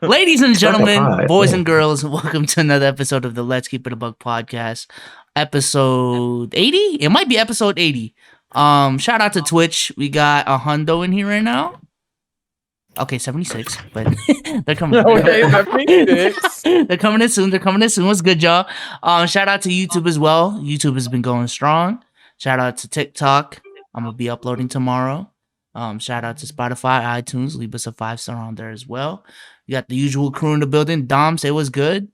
Ladies and gentlemen, pod, boys man. and girls, welcome to another episode of the Let's Keep It a Buck podcast. Episode 80? It might be episode 80. Shout out to Twitch. We got a hundo in here right now. Okay, 76, but they're coming. Okay, 76. They're coming in soon. What's good, y'all? Shout out to YouTube as well. YouTube has been going strong. Shout out to TikTok. I'm gonna be uploading tomorrow. Shout out to Spotify, iTunes. Leave us a 5-star on there as well. You got the usual crew in the building. Dom, say what's good.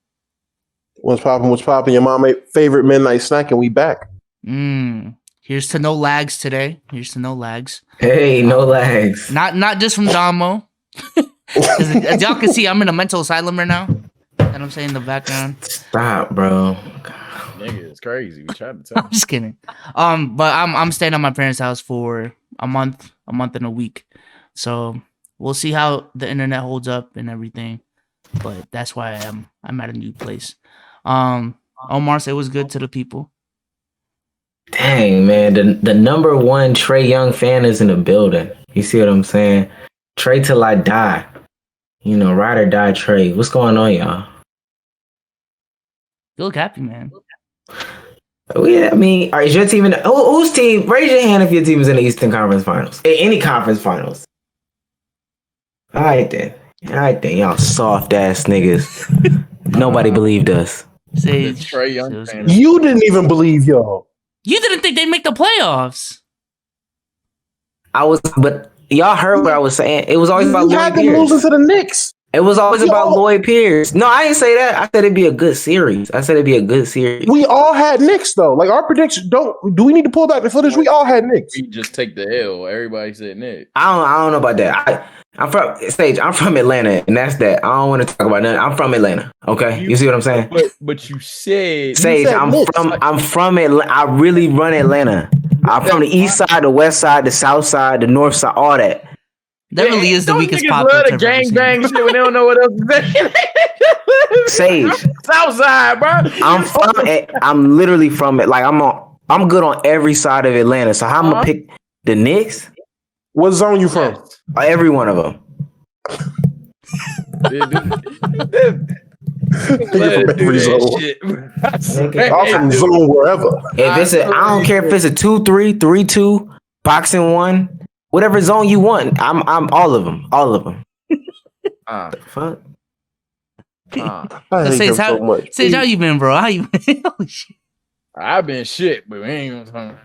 What's popping? Your mom favorite midnight snack, and we back. Here's to no lags today. Hey, no lags. Not just from Damo. As y'all can see, I'm in a mental asylum right now. And I'm saying in the background. Stop, bro. Nigga, it's crazy. We tried to tell I'm just kidding. But I'm staying at my parents' house for a month and a week. So we'll see how the internet holds up and everything. But that's why I'm at a new place. Omar, say what's good to the people. Dang, man. The number one Trey Young fan is in the building. You see what I'm saying? Trey till I die. You know, ride or die Trey. What's going on, y'all? You look happy, man. Oh, yeah, I mean, is your team whose team? Raise your hand if your team is in the Eastern Conference Finals. Any conference finals. All right, then. Y'all soft ass niggas. Nobody believed us. Sage, Trey Young fan. You didn't even believe y'all. You didn't think they'd make the playoffs. But y'all heard what I was saying. It was always about You had Lloyd them Pierce. losing to the Knicks. It was always about Lloyd Pierce. No, I didn't say that. I said it'd be a good series. We all had Knicks though. Like our prediction. Do we need to pull back the footage? We all had Knicks. We just take the L. Everybody said Nick. I don't know about that. I'm from Atlanta, and that's that. I don't want to talk about nothing. I'm from Atlanta. Okay, you see what I'm saying? But you said Sage, I'm from Atlanta. I really run Atlanta. I'm from the east side, the west side, the south side, the north side, all that. That really is the weakest pop. Love the gang bang shit when they don't know what else to say. Sage, Southside, bro. I'm literally from it. Like I'm good on every side of Atlanta. So how I'm gonna pick the Knicks? What zone you from? Every one of them. I'm from zone wherever. I don't care if it's a 2-3, 3-2, boxing 1. Whatever zone you want, I'm all of them. Fuck. I hate him so much. Sage, how you been, bro? How you been? Oh, shit. I've been shit, but we ain't gonna talk.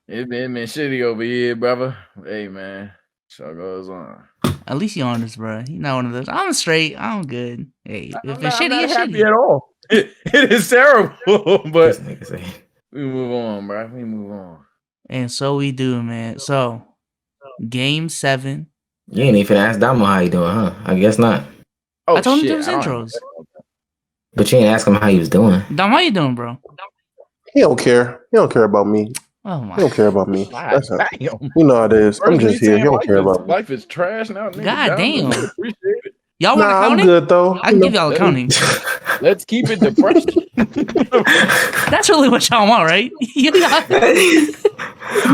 It's been shitty over here, brother. Hey, man. So goes on. At least you're honest, bro. You're not one of those. I'm straight. I'm good. Hey, if it's shitty, it's happy shitty. at all. It is terrible, but we move on, bro. We move on. And so we do, man. So, Game 7. You ain't even ask Damo how you doing, huh? I guess not. Oh, I told him shit. to do his intros. But you ain't ask him how he was doing. Dom, how you doing, bro? He don't care. He don't care about me. Oh my. He don't care about me. God, You know how it is. I'm just here. He don't care about me. Life is trash now. Nigga. God damn. Appreciate it. Y'all want I'm accounting? good though. I can give y'all accounting. Let's keep it depressing. That's really what y'all want, right?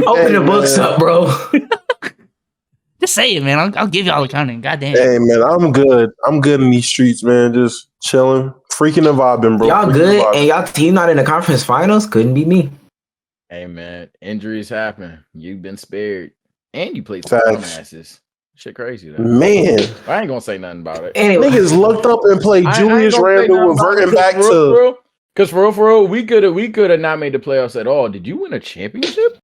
Open the books up, bro. Just say it, man. I'll give y'all accounting. God damn. Hey man, I'm good. I'm good in these streets, man. Just chilling, freaking and vibing, bro. Y'all good, and y'all team not in the conference finals? Couldn't be me. Hey man, injuries happen. You've been spared, and you played Facts. some asses. Shit, crazy though. Man, I ain't gonna say nothing about it. Anyway, niggas looked up and played Julius Randle, reverting back to. Because for real, we could have not made the playoffs at all. Did you win a championship?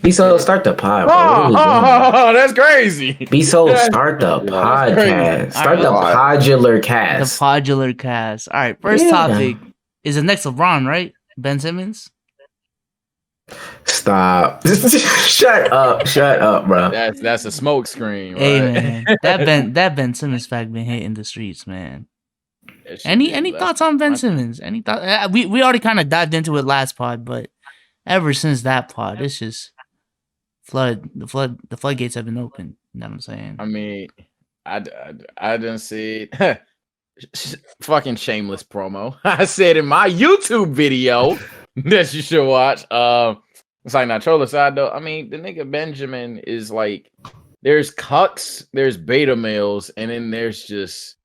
Be so start the pod, bro. Oh, that's crazy. Be so start the podcast. Start the podular cast. The podular cast. All right, first topic is the next LeBron, right? Ben Simmons. Stop. Shut up, bro. That's a smoke screen, right? Hey man, that Ben Simmons fact been hitting the streets, man. Any thoughts on Ben Simmons? Any thought? We already kind of dived into it last pod, but ever since that pod, it's just the floodgates have been open. You know what I'm saying? I mean, I didn't see it. Fucking shameless promo. I said in my YouTube video that you should watch. It's like not troll aside though. I mean, the nigga Benjamin is like there's cucks, there's beta males, and then there's just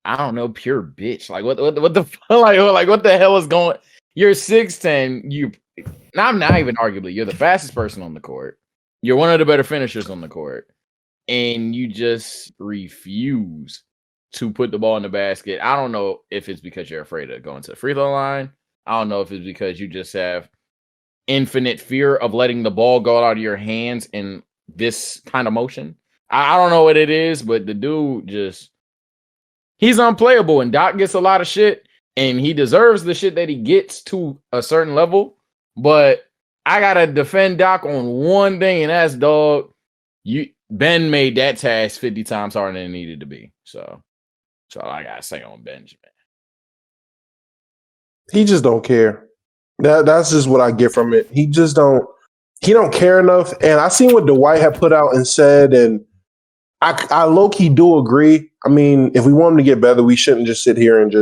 I don't know, pure bitch. Like what the like what the hell is going? You're 6'10", you not even arguably, you're the fastest person on the court. You're one of the better finishers on the court. And you just refuse to put the ball in the basket. I don't know if it's because you're afraid of going to the free throw line. I don't know if it's because you just have infinite fear of letting the ball go out of your hands in this kind of motion. I don't know what it is, but the dude just he's unplayable, and Doc gets a lot of shit, and he deserves the shit that he gets to a certain level. But I gotta defend Doc on one thing, and that's dog. Ben made that task 50 times harder than it needed to be. So that's all I gotta say on Benjamin. He just don't care. That's just what I get from it. He don't care enough. And I seen what Dwight had put out and said, and I low-key do agree. I mean, if we want him to get better, we shouldn't just sit here and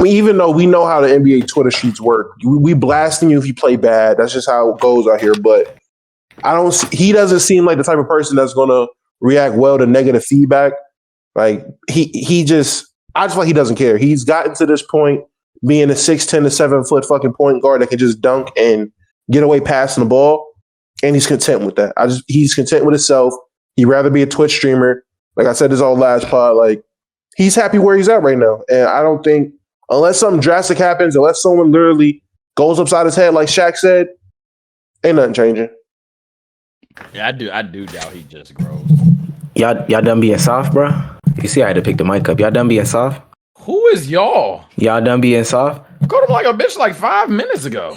even though we know how the NBA Twitter sheets work, we blasting you if you play bad. That's just how it goes out here. But he doesn't seem like the type of person that's going to react well to negative feedback. Like I just feel like he doesn't care. He's gotten to this point being a 6'10" to 7 foot fucking point guard that can just dunk and get away passing the ball. And he's content with that. He's content with himself. He'd rather be a Twitch streamer. Like I said, this all last pod, like he's happy where he's at right now. And I don't think, unless something drastic happens, unless someone literally goes upside his head, like Shaq said, ain't nothing changing. Yeah, I do doubt he just grows. Y'all done being soft, bro? You see, I had to pick the mic up. Y'all done being soft? Who is y'all? Y'all done being soft? Called him like a bitch like 5 minutes ago.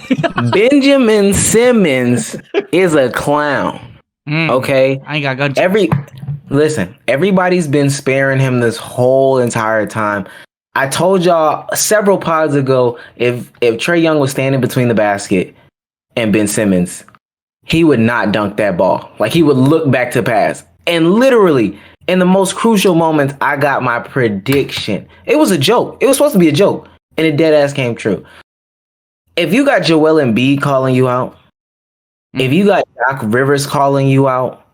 Benjamin Simmons is a clown. Okay? I ain't got gun. Listen, everybody's been sparing him this whole entire time. I told y'all several pods ago, if Trae Young was standing between the basket and Ben Simmons, he would not dunk that ball. Like, he would look back to pass. And literally, in the most crucial moments, I got my prediction. It was a joke. It was supposed to be a joke. And it dead ass came true. If you got Joel Embiid calling you out, if you got Doc Rivers calling you out,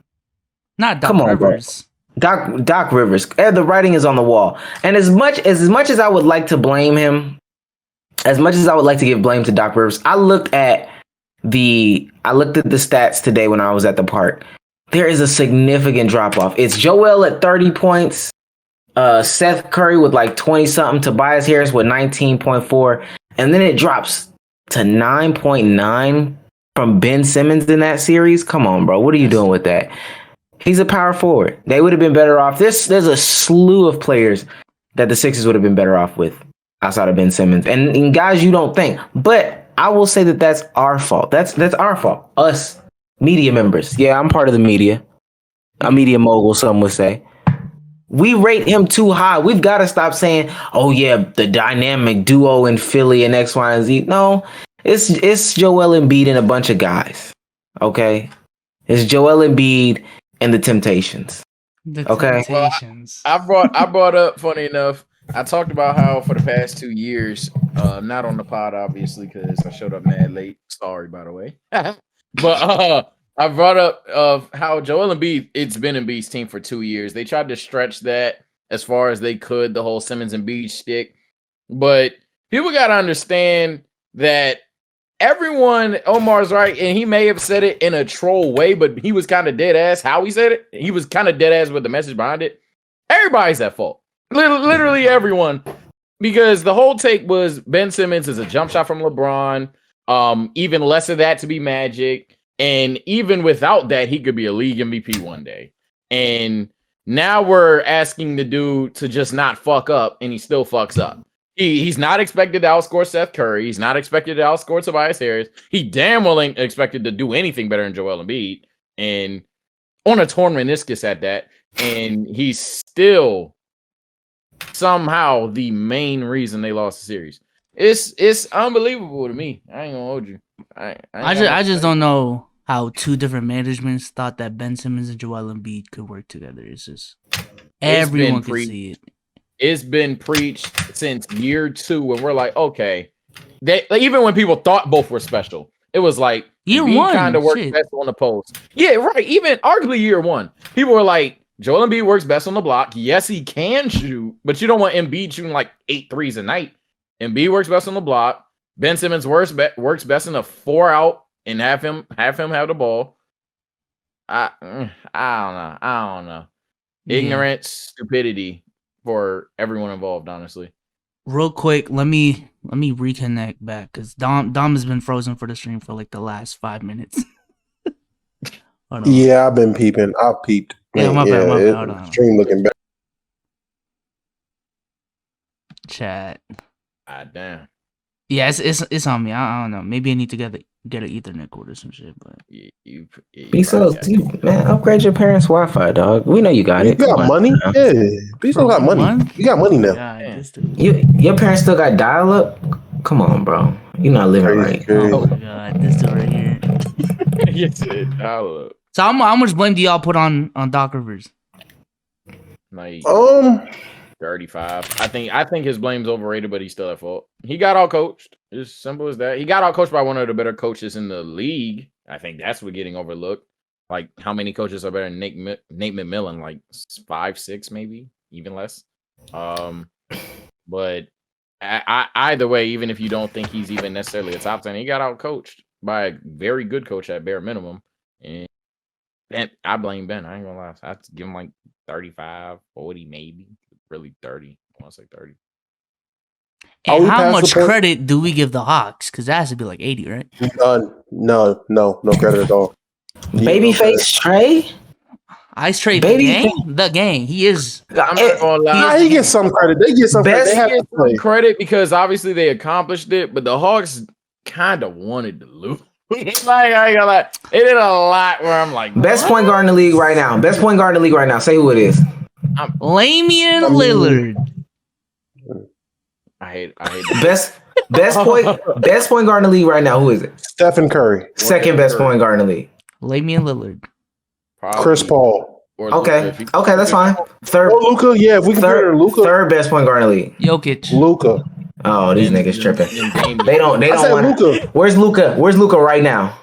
not Doc Rivers. Doc Rivers. The writing is on the wall. And as much as I would like to blame him, as much as I would like to give blame to Doc Rivers, I looked at the stats today when I was at the park. There is a significant drop off. It's Joel at 30 points, Seth Curry with like 20 something, Tobias Harris with 19.4, and then it drops to 9.9 from Ben Simmons in that series. Come on, bro. What are you doing with that? He's a power forward. They would have been better off. There's a slew of players that the Sixers would have been better off with outside of Ben Simmons. And guys you don't think. But I will say that that's our fault. That's our fault. Us media members. Yeah, I'm part of the media. A media mogul, some would say. We rate him too high. We've got to stop saying, oh yeah, the dynamic duo in Philly and X, Y, and Z. No, it's Joel Embiid and a bunch of guys. Okay? It's Joel Embiid and the Temptations. Okay. Temptations. Well, I brought up, funny enough, I talked about how for the past 2 years, not on the pod obviously because I showed up mad late. Sorry, by the way. But I brought up of how Joel Embiid, it's been Embiid's team for 2 years. They tried to stretch that as far as they could, the whole Simmons and Embiid shtick. But people got to understand that everyone, Omar's right, and he may have said it in a troll way, but he was kind of dead ass how he said it. He was kind of dead ass with the message behind it. Everybody's at fault. Literally everyone. Because the whole take was Ben Simmons is a jump shot from LeBron. Even less of that to be Magic. And even without that, he could be a league MVP one day. And now we're asking the dude to just not fuck up, and he still fucks up. He's not expected to outscore Seth Curry. He's not expected to outscore Tobias Harris. He damn well ain't expected to do anything better than Joel Embiid. And on a torn meniscus at that. And he's still somehow the main reason they lost the series. It's unbelievable to me. I ain't gonna hold you. I just don't know how two different managements thought that Ben Simmons and Joel Embiid could work together. It's just everyone can see it. It's been preached since year 2, and we're like, okay. They even when people thought both were special, it was like Year Embiid one, kind of works shit. best on the post. Yeah, right. Even arguably year one, people were like, Joel Embiid works best on the block. Yes, he can shoot, but you don't want Embiid shooting like 8 threes a night. Embiid works best on the block. Ben Simmons works best in a 4-out and have him have the ball. I don't know. Ignorance, stupidity for everyone involved, honestly. Real quick, let me reconnect back because Dom has been frozen for the stream for like the last 5 minutes. Hold on. Yeah, I've been peeping. I've peeped. Yeah, my bad. Hold on. Stream looking better. Chat. Damn. Yeah, it's on me. I don't know. Maybe I need to get an Ethernet cord or some shit. But You man, upgrade your parents' Wi-Fi, dog. We know you got You it. got money? Yeah. Bezos got money. What? You got money now. God, this dude. Your parents still got dial-up? Come on, bro. You're not living right. Crazy. Oh my god, this dude right here. You said dollar. So how much blame do y'all put on Doc Rivers? Like 35. I think his blame's overrated, but he's still at fault. He got out coached. It's simple as that. He got out coached by one of the better coaches in the league. I think that's what getting overlooked. Like how many coaches are better than Nate McMillan? Like 5, 6, maybe even less. But either way, even if you don't think he's even necessarily a top 10, he got out coached by a very good coach at bare minimum. And I blame Ben. I ain't gonna lie. I have to give him like 35, 40, maybe. Really 30. I want to say 30. And how much credit do we give the Hawks? Because that has to be like 80, right? No credit at all. Babyface Trey? Ice Trey, the gang. He is. I'm not gonna lie. He gets some credit. They get some credit. They have to play. Credit because obviously they accomplished it, but the Hawks kind of wanted to lose. Like I ain't gonna lie, it did a lot where I'm like, best point guard in the league right now. Best point guard in the league right now. Say who it is. Damian Lillard. I hate best point guard in the league right now. Who is it? Stephen Curry. Second best point guard in the league. Damian Lillard. Probably. Chris Paul. Okay, that's fine. Third. Or Luka. Yeah, if we compare Luka. Third best point guard in the league. Jokic. Luka. Oh, these niggas tripping. They don't want Luka. Where's Luka right now?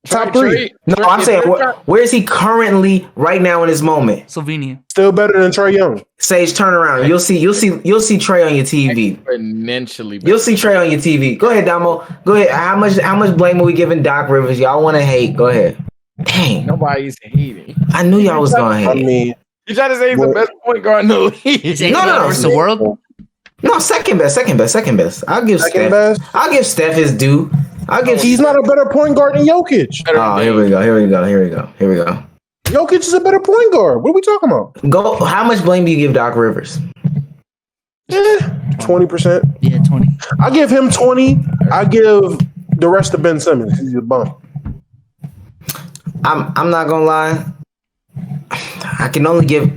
Top 3. No, I'm saying where is he currently right now in this moment? Slovenia. Still better than Trae Young. Sage, turn around. You'll see Trae on your TV. Exponentially. You'll see Trae on your TV. Go ahead, Damo. Go ahead. How much blame are we giving Doc Rivers? Y'all want to hate? Go ahead. Dang. Nobody's hating. I knew y'all was gonna hate. I mean, you try to say he's the best point guard in the league. No. Versus the world. No, second best. I'll give second Steph. best. I'll give Steph his due. He's not a better point guard than Jokic. Oh, here we go. Jokic is a better point guard. What are we talking about? How much blame do you give Doc Rivers? 20%. Yeah, 20. I give him 20. I give the rest to Ben Simmons. He's a bum. I'm not gonna lie. I can only give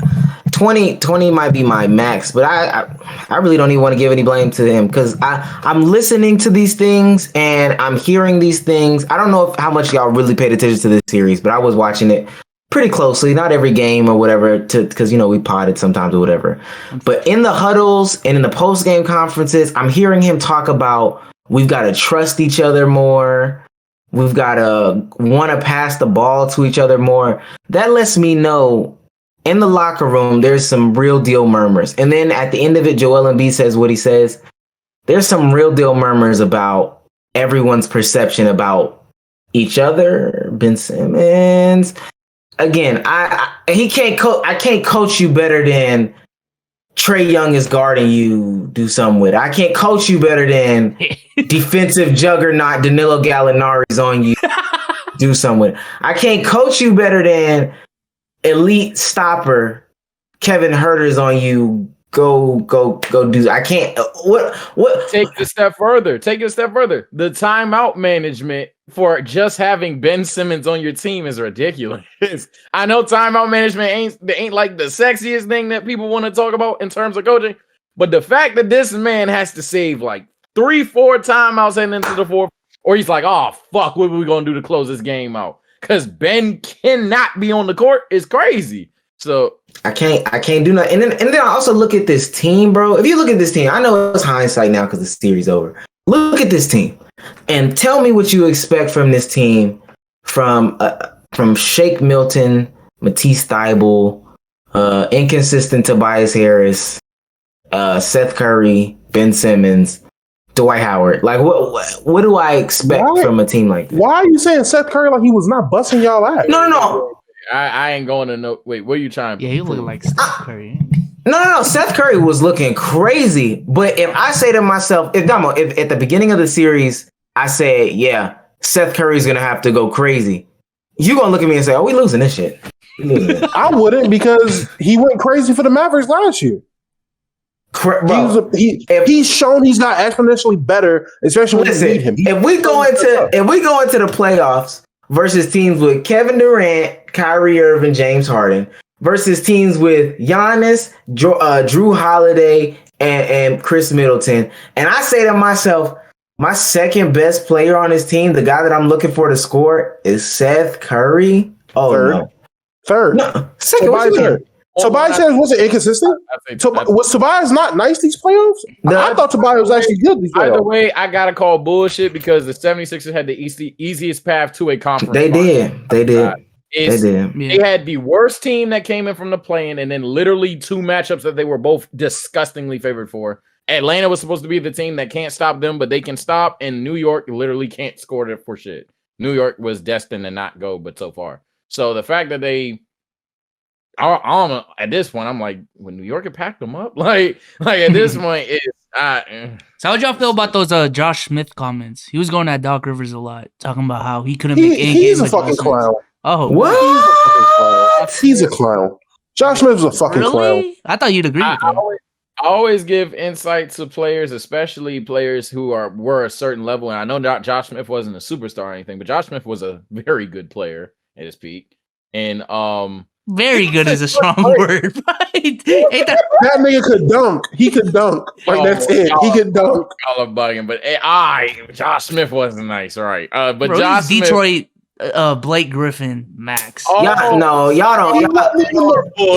20 might be my max, but I really don't even want to give any blame to him because I'm listening to these things and I'm hearing these things. I don't know how much y'all really paid attention to this series, but I was watching it pretty closely, not every game or whatever, because we potted sometimes or whatever. But in the huddles and in the post-game conferences, I'm hearing him talk about we've got to trust each other more. We've got to want to pass the ball to each other more. That lets me know in the locker room, there's some real deal murmurs. And then at the end of it, Joel Embiid says what he says. There's some real deal murmurs about everyone's perception about each other. Ben Simmons. Again, I can't coach you better than Trae Young is guarding you. Do something with it. I can't coach you better than defensive juggernaut Danilo Gallinari's on you. Do something with it. I can't coach you better than elite stopper Kevin Huerter's on you. Go do. I can't. What? Take it a step further. The timeout management for just having Ben Simmons on your team is ridiculous. I know timeout management ain't like the sexiest thing that people want to talk about in terms of coaching, but the fact that this man has to save like 3-4 timeouts heading into the fourth, or he's like, oh fuck, what are we gonna do to close this game out? Because Ben cannot be on the court is crazy. So I can't do nothing. And then I also look at this team, bro. If you look at this team, I know it's hindsight now because the series over. Look at this team, and tell me what you expect from this team from Shake Milton, Matisse Thybulle, inconsistent Tobias Harris, Seth Curry, Ben Simmons, Dwight Howard. Like, what do I expect from a team like that? Why are you saying Seth Curry like he was not busting y'all out? No. I ain't going to know. Wait, what are you trying to Yeah, he looking like Steph Curry. No. Seth Curry was looking crazy. But if I say to myself, if at the beginning of the series, I said, yeah, Seth Curry's going to have to go crazy, you going to look at me and say, oh, we losing this shit. I wouldn't, because he went crazy for the Mavericks last year. He's shown he's not exponentially better, especially when you need him. If we go into the playoffs versus teams with Kevin Durant, Kyrie Irving, James Harden, versus teams with Giannis, Drew Holiday, and Chris Middleton, and I say to myself, my second best player on this team, the guy that I'm looking for to score, is Seth Curry. Oh, Third. No, second. What you mean? Tobias wasn't inconsistent. Was Tobias not nice these playoffs? I thought Tobias was actually good these playoffs. Either way, I gotta call bullshit because the 76ers had the easiest path to a conference. They did. They had the worst team that came in from the play-in, and then literally two matchups that they were both disgustingly favored for. Atlanta was supposed to be the team that can't stop them, but they can stop, and New York literally can't score it for shit. New York was destined to not go, but so far. So the fact that they at this point, I'm like, when New York had packed them up, like at this point, it's So how'd y'all feel about those Josh Smith comments? He was going at Doc Rivers a lot, talking about how he couldn't make any He's a fucking clown. Oh, what? He's a clown. Josh Smith was a fucking clown. I thought you'd agree with that. I always give insight to players, especially players who were a certain level. And I know Josh Smith wasn't a superstar or anything, but Josh Smith was a very good player at his peak. And very good is a strong word, right? That nigga could dunk. He could dunk. Like, that's it. He could dunk. Y'all are bugging, but Josh Smith wasn't nice, right? But Bro, Josh Smith, Detroit, Blake Griffin, Max. Y'all don't. He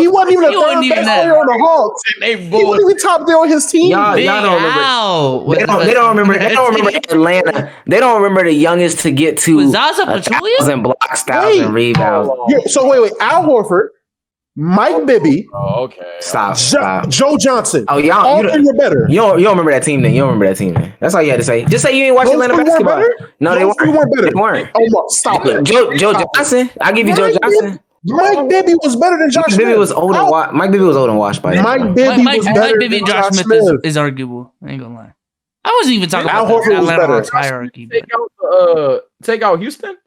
wasn't even a third best player on the Hawks. He wasn't even top there on his team. Y'all don't remember. They don't remember Atlanta. They don't remember the youngest to get to Zaza Pachulia? 1,000 blocks, 1,000 rebounds. Yeah, so wait. Al Horford, Mike Bibby. Oh, okay. Stop. Joe Johnson. Oh, all three were better. You don't remember that team then. You don't remember that team then. That's all you had to say. Just say you ain't watching Atlanta basketball. No, they weren't better. They weren't. Oh, stop it. Joe Johnson. I'll give you Joe Johnson. Mike Bibby was better than Josh Smith. Mike Bibby was old and washed by Mike Bibby was better than and Josh Smith is arguable. I ain't gonna lie. I wasn't even talking about the Atlanta Hawks hierarchy. Take out Houston?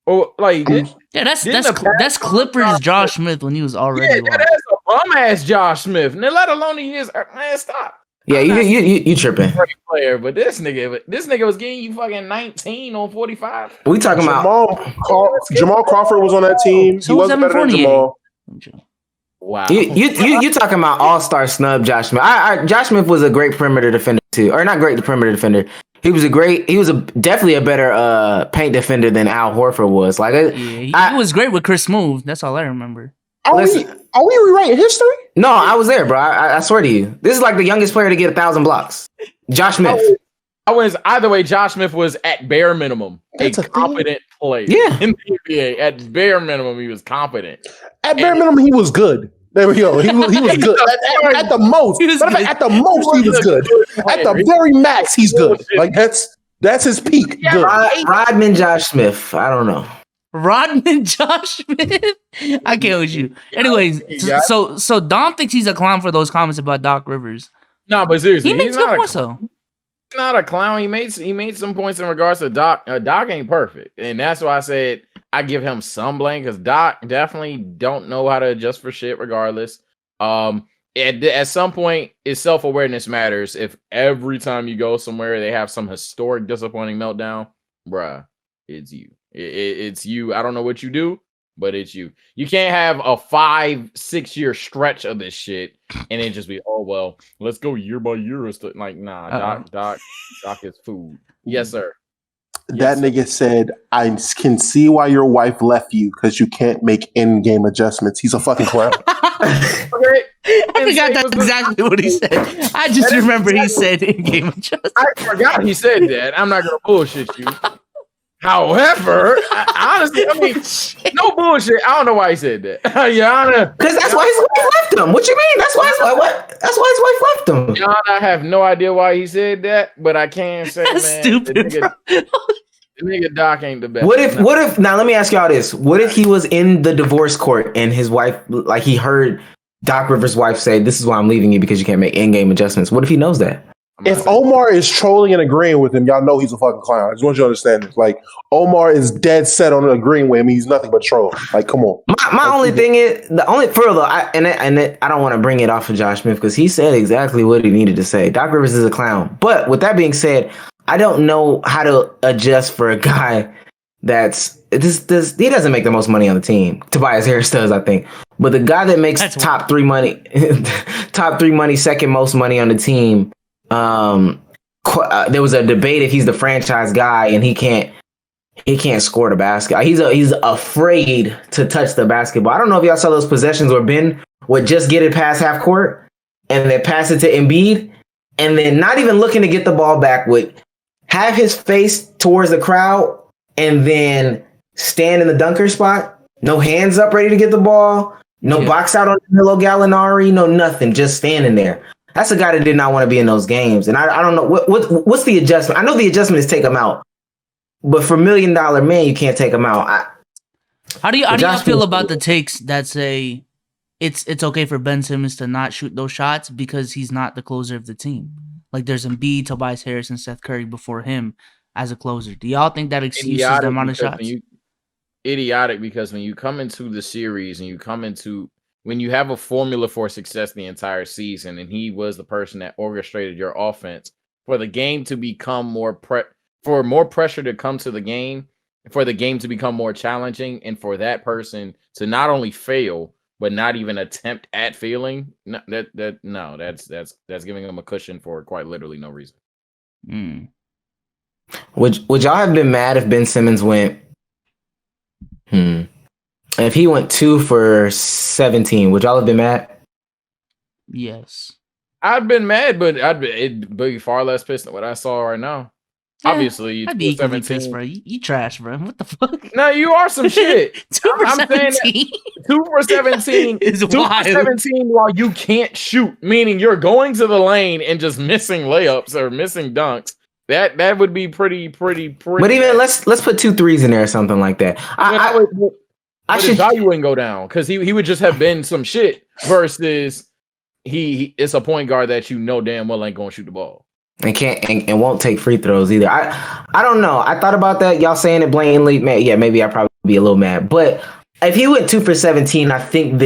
Or like that's Clippers Josh Smith when he was already that's a bum ass Josh Smith. Now, let alone he is stop. Yeah, you tripping. Great player, but this nigga was getting you fucking 19 on 45. We talking about Jamal Crawford was on that team. So he wasn't better than Jamal. Wow. You talking about all-star snub Josh Smith. Josh Smith was a great perimeter defender too. Or not great perimeter defender. He was definitely a better paint defender than Al Horford was. Like, he was great with Chris Smoove. That's all I remember. Are we rewriting history? No, I was there, bro. I swear to you. This is like the youngest player to get 1,000 blocks. Josh Smith. Either way, Josh Smith was at bare minimum a competent player. Yeah. In the NBA, at bare minimum, he was competent. At bare minimum, he was good. There we go. He was good. At the most. At the most, he was good. At the very max, he's good. Like, that's his peak. Good. Rodman Josh Smith. I don't know. Rodman Josh Smith? I can't with you. Anyways, so Dom thinks he's a clown for those comments about Doc Rivers. No, but seriously, he makes good points though. He's not a clown. He made some points in regards to Doc. Doc ain't perfect, and that's why I said I give him some blame because Doc definitely don't know how to adjust for shit. Regardless, at some point, his self-awareness matters. If every time you go somewhere they have some historic disappointing meltdown, bruh, it's you. It's you. I don't know what you do, but it's you. You can't have a 5-6 year stretch of this shit and then just be, oh well, let's go year by year. Like, nah, Doc is food. Yes, sir. That nigga said, "I can see why your wife left you because you can't make in-game adjustments." He's a fucking clown. Okay. I forgot that's exactly what he said. I just remember he said in-game adjustment. I forgot he said that. I'm not gonna bullshit you. However, honestly, I mean, no bullshit. I don't know why he said that. Your Honor, Because that's why his wife left him. What you mean? That's why his wife. That's why his wife left him. Your Honor, I have no idea why he said that, but I can say, That's man, stupid, the nigga Doc ain't the best. What if now let me ask y'all this. What if he was in the divorce court and his wife, like he heard Doc Rivers' wife say, "This is why I'm leaving you because you can't make in-game adjustments." What if he knows that? If Omar is trolling and agreeing with him, y'all know he's a fucking clown. I just want you to understand this. Like, Omar is dead set on agreeing with him. He's nothing but troll. Like, come on. My only thing is I don't want to bring it off of Josh Smith because he said exactly what he needed to say. Doc Rivers is a clown. But with that being said, I don't know how to adjust for a guy that's this. He doesn't make the most money on the team. Tobias Harris does, I think. But the guy that makes top three money, second most money on the team. There was a debate if he's the franchise guy and he can't score the basketball. He's afraid to touch the basketball. I don't know if y'all saw those possessions where Ben would just get it past half court and then pass it to Embiid and then not even looking to get the ball back, would have his face towards the crowd and then stand in the dunker spot. No hands up ready to get the ball. No box out on Danilo Gallinari. No nothing. Just standing there. That's a guy that did not want to be in those games. And I don't know what's the adjustment. I know the adjustment is take him out, but for $1 million man, you can't take him out. How do you feel about the takes that say it's okay for Ben Simmons to not shoot those shots because he's not the closer of the team? Like there's Embiid, Tobias Harris, and Seth Curry before him as a closer. Do y'all think that excuses the amount of shots? Idiotic because when you come into the series and when you have a formula for success the entire season, and he was the person that orchestrated your offense for the game to become more pressure to come to the game, for the game to become more challenging, and for that person to not only fail but not even attempt at failing, that's giving him a cushion for quite literally no reason. Would y'all have been mad if Ben Simmons went? If he went 2 for 17, would y'all have been mad? Yes. I'd been mad, but it'd be far less pissed than what I saw right now. Yeah, obviously, I'd be equally pissed, bro. You trash, bro. What the fuck? No, you are some shit. 2 for 17. 2 for 17 is 2 wild. for 17 while you can't shoot, meaning you're going to the lane and just missing layups or missing dunks. That would be pretty. But even let's put 2 threes in there or something like that. His value wouldn't go down because he would just have been some shit versus it's a point guard that you know damn well ain't gonna shoot the ball and can't and won't take free throws either. I don't know. I thought about that. Y'all saying it blatantly, man. Yeah, maybe I'd probably be a little mad. But if he went 2 for 17, I think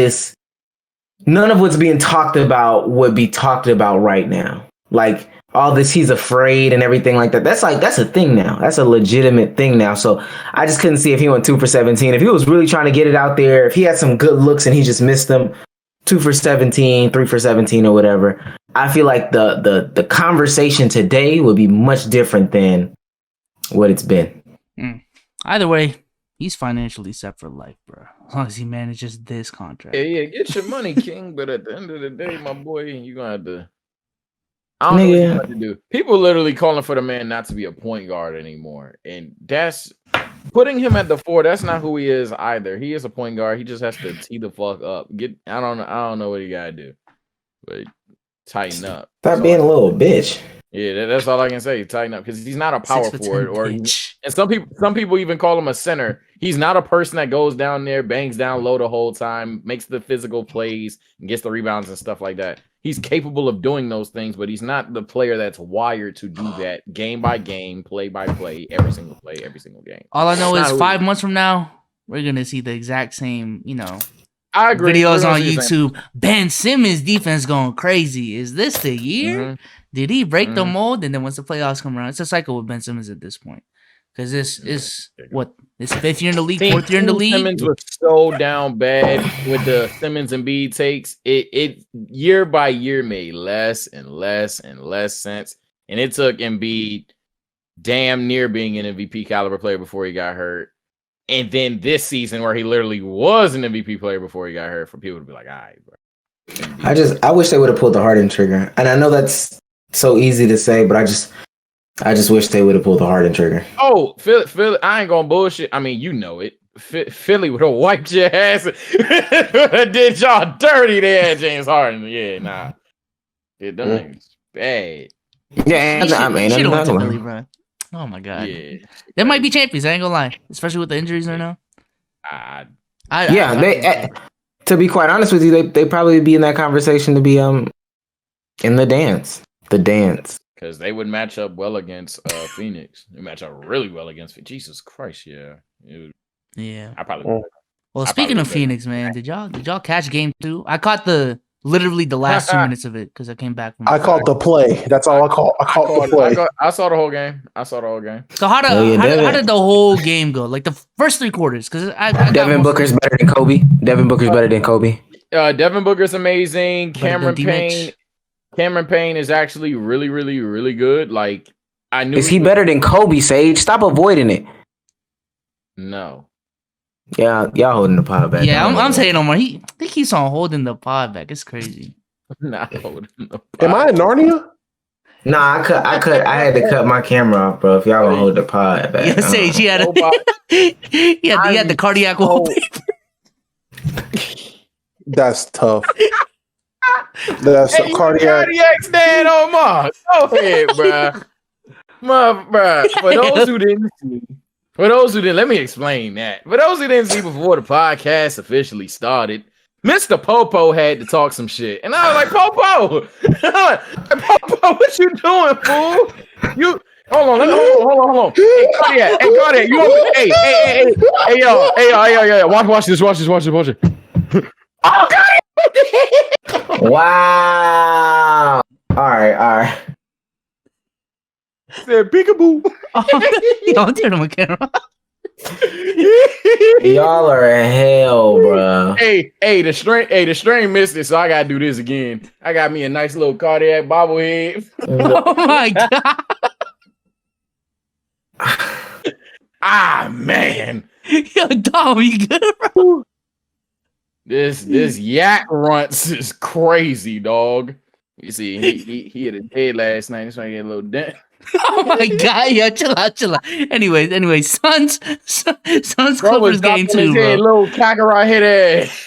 none of what's being talked about would be talked about right now. Like all this, he's afraid and everything like that. That's a thing now. That's a legitimate thing now. So I just couldn't see if he went 2 for 17. If he was really trying to get it out there, if he had some good looks and he just missed them, 2 for 17, 3 for 17 or whatever, I feel like the conversation today would be much different than what it's been. Either way, he's financially set for life, bro. As long as he manages this contract. Yeah, get your money, King. But at the end of the day, my boy, you're gonna have to. I don't know what you have to do. People literally calling for the man not to be a point guard anymore, and that's putting him at the 4. That's not who he is either. He is a point guard. He just has to tee the fuck up. I don't know what he gotta do, but tighten up. Stop being a little bitch. Yeah, that's all I can say. Tighten up because he's not a power forward, and some people even call him a center. He's not a person that goes down there, bangs down low the whole time, makes the physical plays, and gets the rebounds and stuff like that. He's capable of doing those things, but he's not the player that's wired to do that game by game, play by play, every single play, every single game. All I know is 5 months from now, we're gonna see the exact same, I agree. Videos on YouTube. Ben Simmons defense going crazy. Is this the year? Mm-hmm. Did he break the mold? And then once the playoffs come around, it's a cycle with Ben Simmons at this point. Because this is his 5th year in the league, 4th year in the league. Simmons was so down bad with the Simmons and Embiid takes. It year by year made less and less and less sense. And it took Embiid damn near being an MVP caliber player before he got hurt. And then this season where he literally was an MVP player before he got hurt, for people to be like, all right, bro. I wish they would have pulled the Harden trigger. And I know that's so easy to say, but I just wish they would have pulled the Harden trigger. Oh, Philly, I ain't gonna bullshit. I mean, you know it. Philly would have wiped your ass. Did y'all dirty there, James Harden? Yeah, nah. Them niggas bad. Yeah, I mean, should have went to I'm Philly, not- bro. Oh my god. Yeah. They might be champions. I ain't gonna lie, especially with the injuries right now. To be quite honest with you, they probably be in that conversation to be in the dance. The dance. Because they would match up well against Phoenix. They match up really well against Jesus Christ, yeah. Yeah. I probably Well, speaking of Phoenix, man, did y'all catch game 2? I caught the last 2 minutes of it because I came back from. I caught the play. That's all I caught. I caught the play. I saw the whole game. So how did the whole game go? Like the first 3 quarters? Because Devin Booker's better than Kobe. Devin Booker's better than Kobe. Devin Booker's amazing. Better than Cameron Payne is actually really, really, really good. Like I knew. Is he better than Kobe, Sage? Stop avoiding it. No. Yeah, y'all holding the pod back. Yeah, I'm saying no more. He keeps on holding the pod back. It's crazy. Not holding the Am I in Narnia? Nah, I had to cut my camera off, bro. If y'all gonna hold the pod back. Yeah, Sage, he had he had the cardiac wallpaper. That's tough. That's Hey, cardiac. cardiac's dead on Mars. Go ahead, bruh. Bruh. For those who didn't, let me explain that. For those who didn't see before the podcast officially started, Mr. Popo had to talk some shit. And I was like, Popo! Popo, what you doing, fool? You hold on. Hey, Cardiac, you want hey, yo, watch this. Oh, God! Wow. All right. Said peekaboo. Don't turn on my camera. Y'all are hell, bro. Hey, the string missed it, so I gotta do this again. I got me a nice little cardiac bobblehead. Oh my god. Man. Yo, Dom, you good, bro? This yak runts is crazy, dog. You see, he hit a head last night. He's trying to get a little dent. Oh my god, yo, chill out. Anyways, Suns Clippers game 2, bro. Little Kakarot head ass.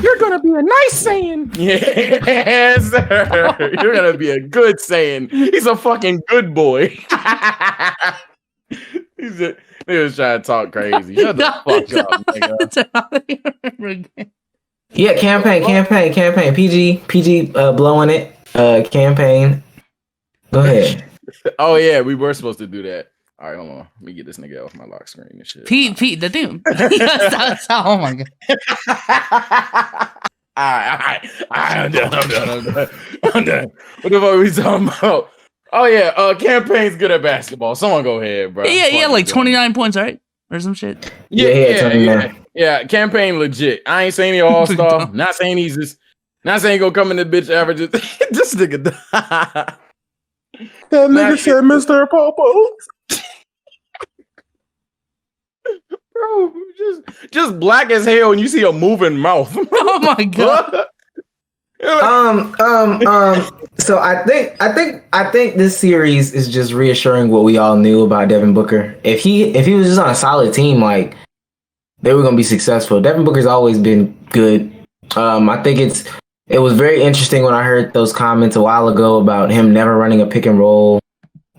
You're gonna be a nice Saiyan. Yes, sir. You're gonna be a good Saiyan. He's a fucking good boy. He was trying to talk crazy. Shut the fuck up, nigga. Yeah, campaign. PG blowing it. Campaign. Go ahead. Oh yeah, we were supposed to do that. All right, hold on. Let me get this nigga off my lock screen and shit. Pete, the dude. Oh my god. All right. I'm done. What the fuck are we talking about? Oh yeah, campaign's good at basketball. Someone go ahead, bro. Yeah, like 29 points, right? Or some shit. Yeah. Campaign legit. I ain't saying he all star. Not saying he's just. Not saying he gonna come in the bitch averages. This nigga. That nigga said Mr. Popo. Bro, just black as hell and you see a moving mouth. Oh my god. So I think this series is just reassuring what we all knew about Devin Booker. If he was just on a solid team, like they were gonna be successful. Devin Booker's always been good. I think it was very interesting when I heard those comments a while ago about him never running a pick and roll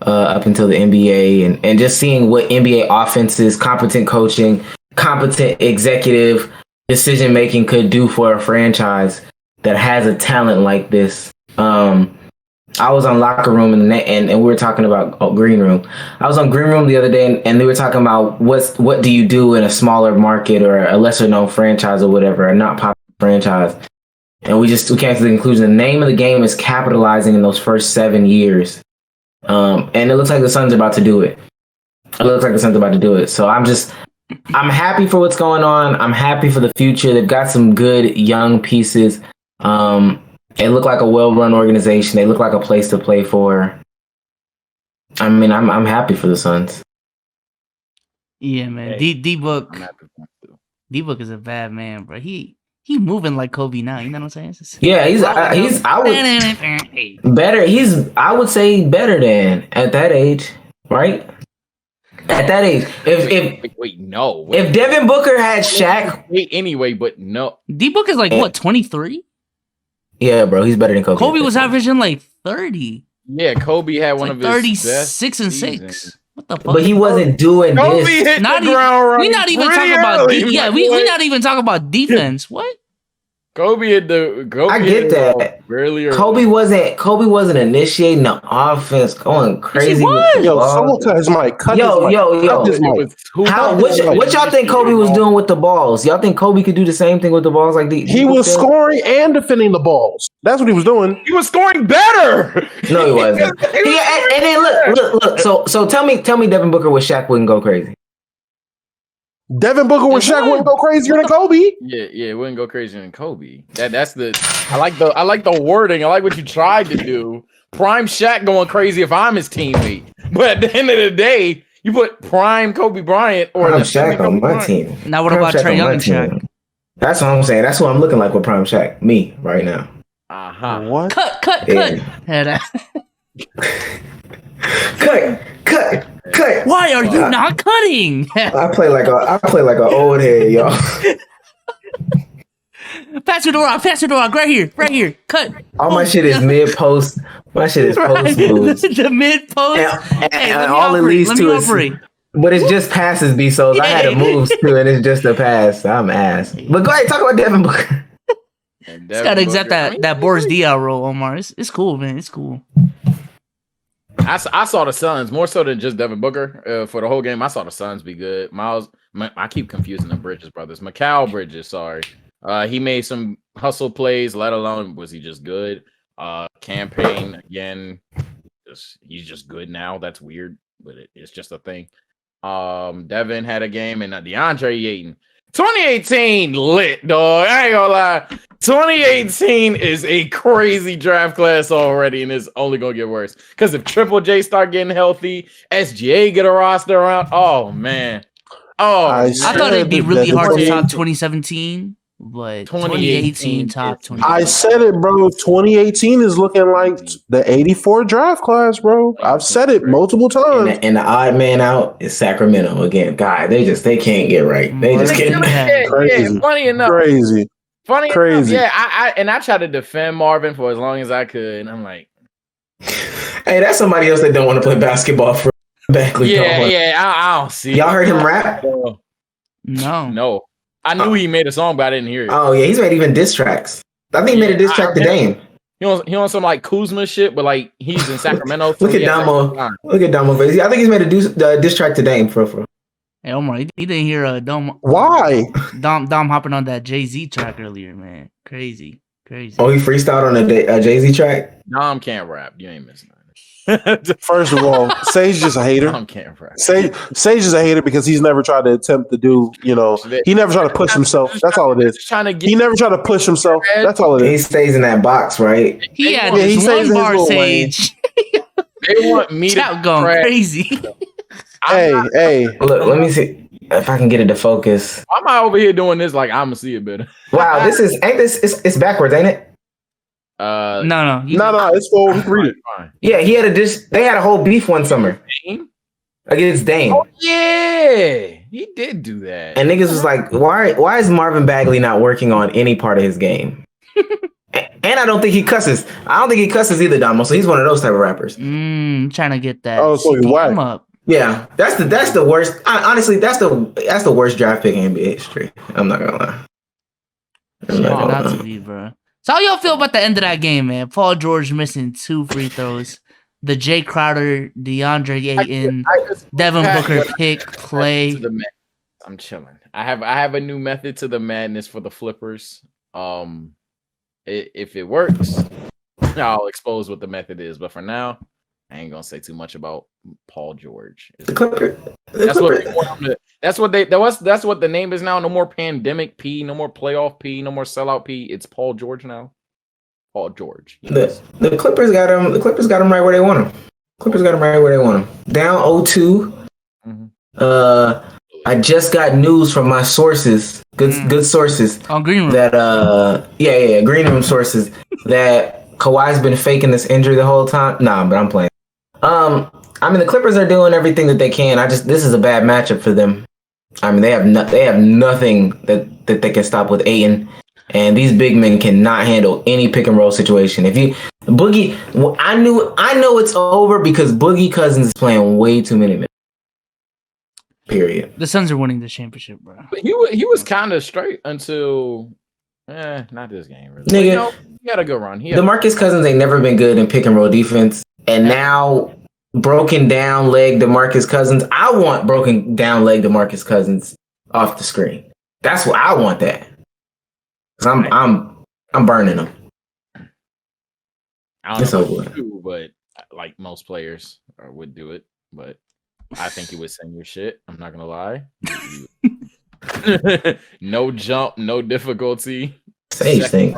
up until the NBA and just seeing what NBA offenses, competent coaching, competent executive decision making could do for a franchise that has a talent like this. I was on Locker Room and we were talking about Green Room. I was on Green Room the other day and they were talking about what do you do in a smaller market or a lesser known franchise or whatever, a not popular franchise. And we came to the conclusion the name of the game is capitalizing in those first 7 years. And it looks like the Suns are about to do it. So I'm happy for what's going on. I'm happy for the future. They've got some good young pieces. They look like a well-run organization. They look like a place to play for. I mean, I'm happy for the Suns. Yeah, man. Hey, D Book. I'm happy for him too. D Book is a bad man, bro. He moving like Kobe now. You know what I'm saying? It's just- Yeah, he's I would better. I would say better than at that age, right? At that age, if Devin Booker had Shaq, anyway, but no, D Book is like what 23? Yeah, bro, he's better than Kobe. Kobe was averaging like 30. Yeah, Kobe had one of his 36 and 6. What the fuck? But he wasn't doing Kobe this. hit the ground running. We not even talking about we not even talking about defense. What? Kobe hit the. I get that. Really Kobe wasn't initiating the offense, going crazy. Yo, someone cut his mic. Cut his mic. What y'all think Kobe was doing with the balls? Y'all think Kobe could do the same thing with the balls like he was scoring and defending the balls. That's what he was doing. He was scoring better. No, he wasn't. And then look. So tell me, Devin Booker with Shaq wouldn't go crazy. Devin Booker with Shaq wouldn't go crazier than Kobe. Yeah, it wouldn't go crazier than Kobe. That's the. I like the wording. I like what you tried to do. Prime Shaq going crazy if I'm his teammate, but at the end of the day, you put prime Kobe Bryant or Prime Shaq on my team. Now what about Trae Young and Shaq? That's what I'm saying. That's what I'm looking like with Prime Shaq. Me right now. What? Cut. Yeah. Cut. Why are you not cutting? I play like an old head, y'all. Pass the door out. Right here. Cut. All my shit is mid post. My shit is post moves. The mid post. And all it leads to is. But it's just passes, B. So I had to move too, and it's just a pass. I'm ass. But go ahead, talk about Devin Booker. Just gotta accept that Boris Diaw role, Omar. It's cool, man. It's cool. I saw the Suns more so than just Devin Booker for the whole game. I saw the Suns be good. I keep confusing the Bridges brothers. Mikal Bridges, sorry. He made some hustle plays, let alone was he just good. Campaign again, he's just good now. That's weird, but it's just a thing. Devin had a game, and DeAndre Ayton. 2018 lit, dog. I ain't gonna lie. 2018 is a crazy draft class already, and it's only gonna get worse. Because if Triple J start getting healthy, SGA get a roster around. Oh man. I thought it'd be really hard to top 2017, but 2018 top 20. I said it, bro. 2018 is looking like the 84 draft class, bro. I've said it multiple times. And the odd man out is Sacramento again. God, they can't get right. They just can't. Crazy. Yeah, funny enough. Crazy. Funny enough, yeah. I tried to defend Marvin for as long as I could, and I'm like, hey, that's somebody else that don't want to play basketball for Beckley. I don't see. Y'all heard him rap? No. I knew he made a song, but I didn't hear it. Oh yeah, he's made even diss tracks. I think he made a diss track to Dame. He on some like Kuzma shit, but like he's in Sacramento. Look at Damo. Look at Damo. I think he's made a diss track to Dame for. Hey Omar, he didn't hear Dom. Why? Dom hopping on that Jay-Z track earlier, man. Crazy. Oh, he freestyled on a Jay-Z track? Dom can't rap. You ain't missing nothing. First of all, Sage is a hater. Dom can't rap. Sage is a hater because he's never tried to attempt to do, he never tried to push himself. That's all it is. He never tried to push himself. That's all it is. He stays in that box, right? He had this one bar, Sage. They want me to going crazy. Hey. Look, let me see if I can get it to focus. I'm out over here doing this like I'm gonna see it better. Wow, it's backwards, ain't it? No. It's forward. Read it. Yeah, he had they had a whole beef one summer. Dame? Against Dame. Oh yeah, he did do that. And niggas was like, why is Marvin Bagley not working on any part of his game? And I don't think he cusses. I don't think he cusses either, Damo. So he's one of those type of rappers. Trying to get that. Oh, so you whack. Up. Yeah, that's the worst. Honestly, that's the worst draft pick in NBA history. I'm not gonna lie. Not to be, bro. So how y'all feel about the end of that game, man? Paul George missing 2 free throws. The Jay Crowder, DeAndre Ayton, Devin Booker pick play. I'm chilling. I have a new method to the madness for the flippers. If it works, I'll expose what the method is. But for now, I ain't gonna say too much about Paul George. That's what the name is now. No more pandemic P, no more playoff P, no more sellout P. It's Paul George now. Paul George. The Clippers got him. The Clippers got him right where they want him. Clippers got them right where they want them. Down 0-2. I just got news from my sources, good sources. On Green Room. That Green Room sources that Kawhi's been faking this injury the whole time. Nah, but I'm playing. I mean, the Clippers are doing everything that they can. This is a bad matchup for them. I mean, they have nothing that they can stop with Ayton, and these big men cannot handle any pick and roll situation. If you Boogie, I know it's over because Boogie Cousins is playing way too many minutes. Period. The Suns are winning the championship, bro. But he was kind of straight until, not this game really. Nigga, he had a good run. DeMarcus Cousins ain't never been good in pick and roll defense, and now broken down leg DeMarcus Cousins. I want broken down leg DeMarcus Cousins off the screen. That's what I want. That because I'm burning them. I don't know if you, but like most players would do it, but I think he was saying your shit. I'm not gonna lie. No jump, no difficulty. Sage thing.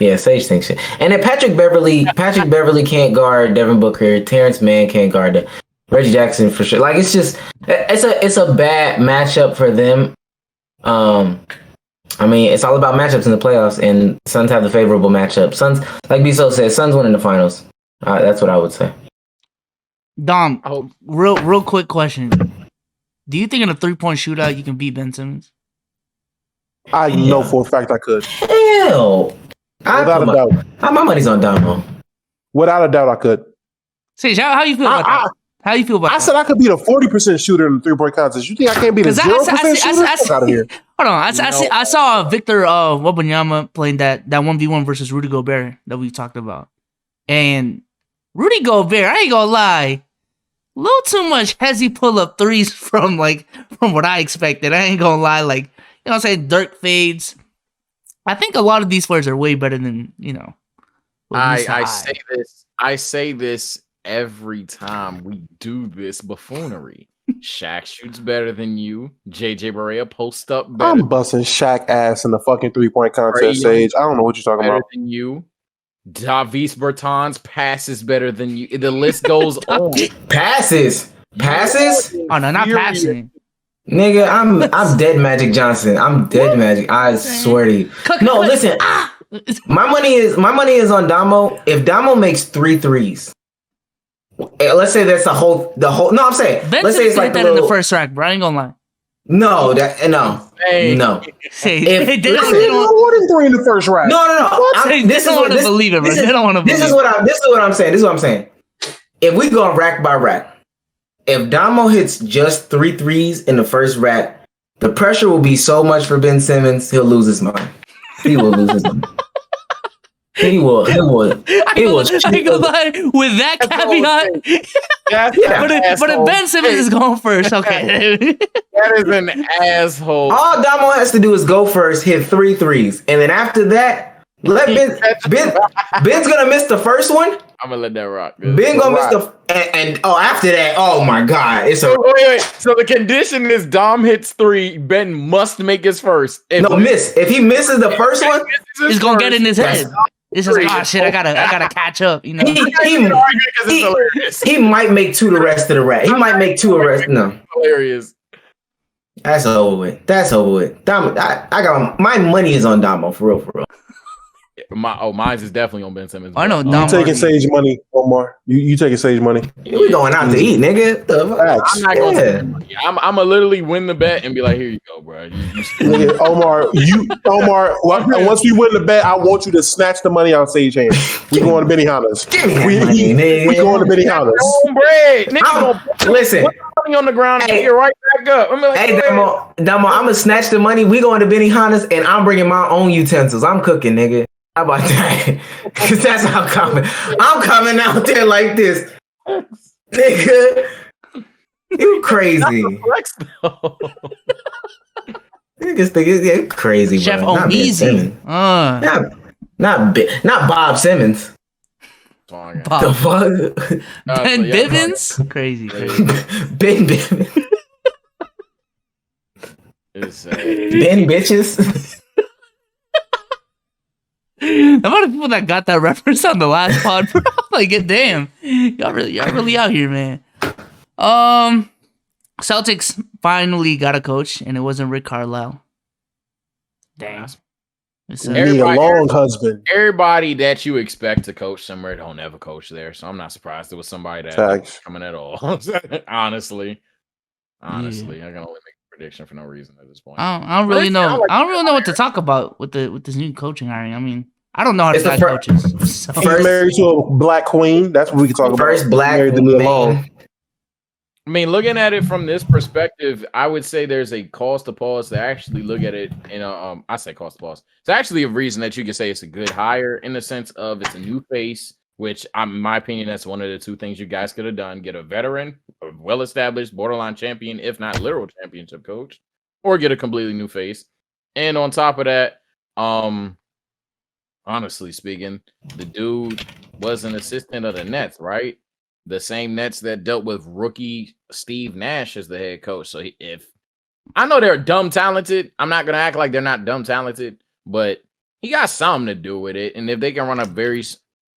Yeah, Sage thinks shit. And then Patrick Beverly can't guard Devin Booker. Terrence Mann can't guard Reggie Jackson for sure. Like it's a bad matchup for them. I mean, it's all about matchups in the playoffs, and Suns have the favorable matchup. Suns, like Biso said, Suns winning the finals. That's what I would say. Dom, real quick question. Do you think in a 3-point shootout you can beat Ben Simmons? I know for a fact I could. Hell. Without a doubt. My money's on Domo. Without a doubt I could. Sage, how you feel about that? How you feel about that? I said I could beat a 40% shooter in the 3-point contest. You think I can't beat a 0% shooter? Get out of here. Hold on. I saw Victor Wembanyama playing that 1v1 versus Rudy Gobert that we talked about. And Rudy Gobert, I ain't gonna lie, a little too much hezzy pull-up threes from what I expected. I ain't gonna lie, like, you know what I'm saying, Dirk fades. I think a lot of these players are way better than, you know. I say this every time we do this buffoonery. Shaq shoots better than you. JJ Barea posts up better. I'm busting Shaq ass in the fucking 3-point contest, Sage. I don't know what you're talking about. Than you. Davis Bertans passes better than you. The list goes on. Passes? Oh no, not passing. Nigga, I'm dead Magic Johnson. I'm dead Magic. I swear to you. No, listen. My money is on Damo. If Damo makes 3 threes, let's say that's the whole. No, I'm saying. Ben let's say it's like that in the first rack, bro. I ain't gonna lie. No. Hey, if they don't want 3 in the first rack. No. This is what believe it, bro. They don't want to believe. This is what I'm saying. If we go rack by rack, if Damo hits just 3 threes in the first rack, the pressure will be so much for Ben Simmons, he'll lose his mind. He will lose his mind. He will. I ain't gonna lie. With that caveat, but if Ben Simmons is going first, okay. That is an asshole. All Damo has to do is go first, hit 3 threes, and then after that, let Ben's gonna miss the first one. I'm gonna let that rock. Ben gonna miss and after that, oh my god, it's wait. So the condition is Dom hits 3, Ben must make his first. Miss. If he misses the first one, he's gonna get in his head. It's just like, shit, I gotta catch up, you know. He might make 2 the rest of the rack. He might make 2 the rest. No. Hilarious. That's over with. Damo, I got my money is on Damo for real. Mine's is definitely on Ben Simmons. I know. You taking Sage money, Omar? You taking Sage money? We going out to eat, nigga. I'm not going to money. I'm gonna literally win the bet and be like, here you go, bro. Nigga, Omar. Once we win the bet, I want you to snatch the money out of Sage's hand. We going to Benihana's. We going to Benihana's. Bread, nigga. Listen. Money on the ground and get right back up. I'm like, hey, Damo, I'm gonna snatch the money. We going to Benihana's and I'm bringing my own utensils. I'm cooking, nigga. How about that? Because that's how I'm coming. I'm coming out there like this. Nigga. You crazy. Niggas think it's crazy, Chef bro. Omeezy. Not Bob Simmons. The fuck? Ben Bivens? Crazy. Ben Bivens. Ben bitches. amount of people that got that reference on the last pod, bro. Like, damn, y'all really out here, man. Celtics finally got a coach, and it wasn't Rick Carlisle. Damn. You need a long husband. Everybody that you expect to coach somewhere don't ever coach there, so I'm not surprised there was somebody that was coming at all. Honestly, I can only make a prediction for no reason at this point. I don't really know. I don't really know what to talk about with this new coaching hiring. I mean, I don't know how to guy coaches. So. He's married to a black queen. That's what we can talk about. First black man. I mean, looking at it from this perspective, I would say there's a cause to pause to actually look at it. I say cause to pause. It's actually a reason that you can say it's a good hire in the sense of it's a new face, which, in my opinion, that's one of the two things you guys could have done: get a veteran, a well-established, borderline champion, if not literal championship coach, or get a completely new face. And on top of that, honestly speaking, the dude was an assistant of the Nets, right? The same Nets that dealt with rookie Steve Nash as the head coach. So if I know they're dumb talented, I'm not going to act like they're not dumb talented, but he got something to do with it. And if they can run a very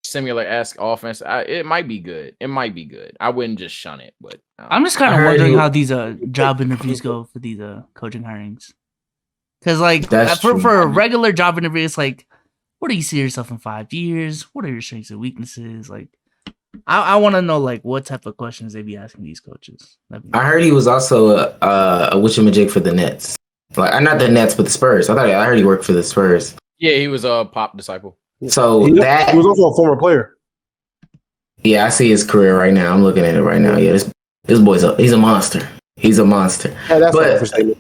similar-esque offense, it might be good. It might be good. I wouldn't just shun it. But I'm just kind of wondering how these job interviews go for these coaching hirings. Because like for a regular job interview, it's like, where do you see yourself in 5 years? What are your strengths and weaknesses? Like, I want to know like what type of questions they be asking these coaches. I heard he was also a witchamajig for the Nets. Like, not the Nets, but the Spurs. I heard he worked for the Spurs. Yeah, he was a Pop disciple. So he was also a former player. Yeah, I see his career right now. I'm looking at it right now. Yeah, this boy's he's a monster. He's a monster. Yeah, that's not for statement.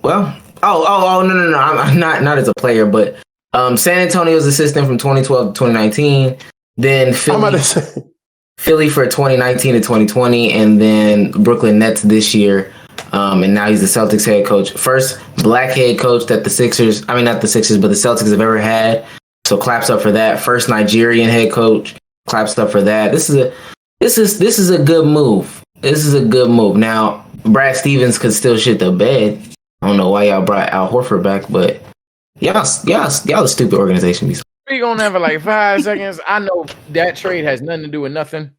Well, no. I'm not as a player, but San Antonio's assistant from 2012 to 2019. Then Philly for 2019 to 2020, and then Brooklyn Nets this year. And now he's the Celtics head coach. First black head coach that the Celtics have ever had. So claps up for that. First Nigerian head coach. Claps up for that. This is a good move. This is a good move. Now, Brad Stevens could still shit the bed. I don't know why y'all brought Al Horford back, but y'all a stupid organization. We gonna have like 5 seconds. I know that trade has nothing to do with nothing.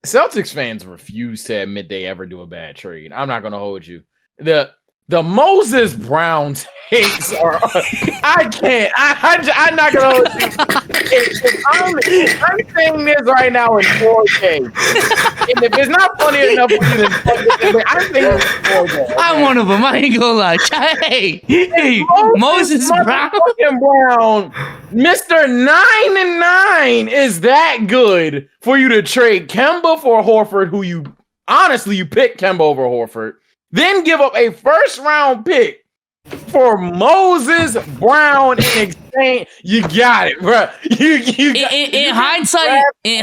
Celtics fans refuse to admit they ever do a bad trade. I'm not gonna hold you. The Moses Brown takes are. I can't. I'm not gonna hold you. I'm saying this right now in 4K. And if it's not funny enough for you to, I'm saying this in 4K. I'm one of them. I ain't gonna lie. Hey, Moses Brown, Mr. 9-9 is that good for you to trade Kemba for Horford, who you picked Kemba over Horford. Then give up a first-round pick for Moses Brown in exchange. You got it, bro. In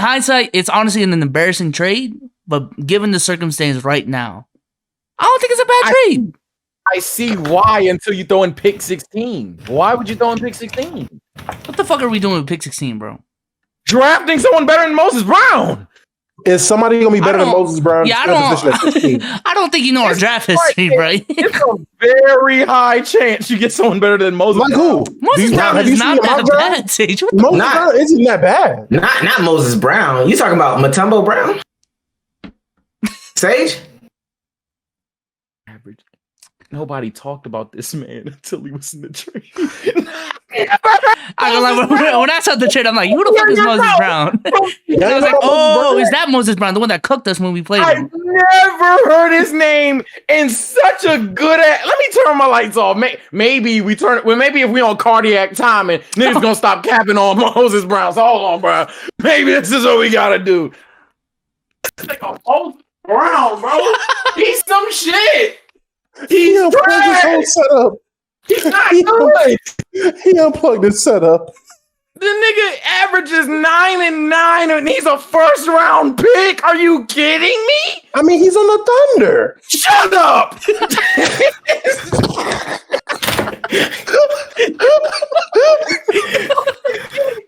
hindsight, it's honestly an embarrassing trade. But given the circumstance right now, I don't think it's a bad trade. I see why until you throw in pick 16. Why would you throw in pick 16? What the fuck are we doing with pick 16, bro? Drafting someone better than Moses Brown. Is somebody gonna be better than Moses Brown? Yeah, I don't think you know our draft history, right? It's a very high chance you get someone better than Moses. Like who? Moses Brown is not that bad, Sage. Moses Brown isn't that bad. Not Moses Brown. You talking about Mutombo Brown? Sage? Average. Nobody talked about this man until he was in the trade. When I saw the trade, I'm like, who the fuck is Moses Brown? And I was like, oh, is that Moses Brown, the one that cooked us when we played him? I've never heard his name in such a good. Let me turn my lights off. Maybe if we on cardiac time and niggas gonna stop capping on Moses Brown. So hold on, bro. Maybe this is what we gotta do. Like a Moses Brown, bro. He's some shit. He unplugged his whole setup. He's not good. He unplugged his setup. The nigga averages 9-9 and he's a first round pick. Are you kidding me? I mean, he's on the Thunder. Shut up.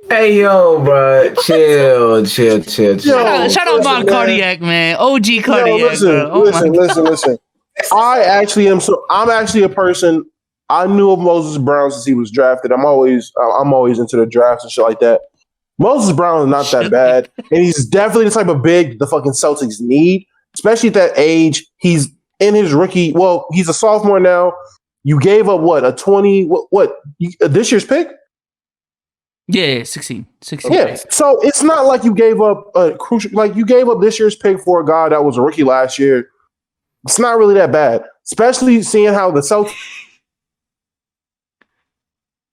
Hey yo, bro, chill. Shout out Von Cardiac, man. OG Cardiac. Listen. I'm actually a person. I knew of Moses Brown since he was drafted. I'm always into the drafts and shit like that. Moses Brown is not that bad, and he's definitely the type of big the fucking Celtics need, especially at that age. He's in his rookie. Well, he's a sophomore now. You gave up a 20 this year's pick? Yeah, 16. Yeah. So it's not like you gave up a crucial, like you gave up this year's pick for a guy that was a rookie last year. It's not really that bad, especially seeing how the Celtics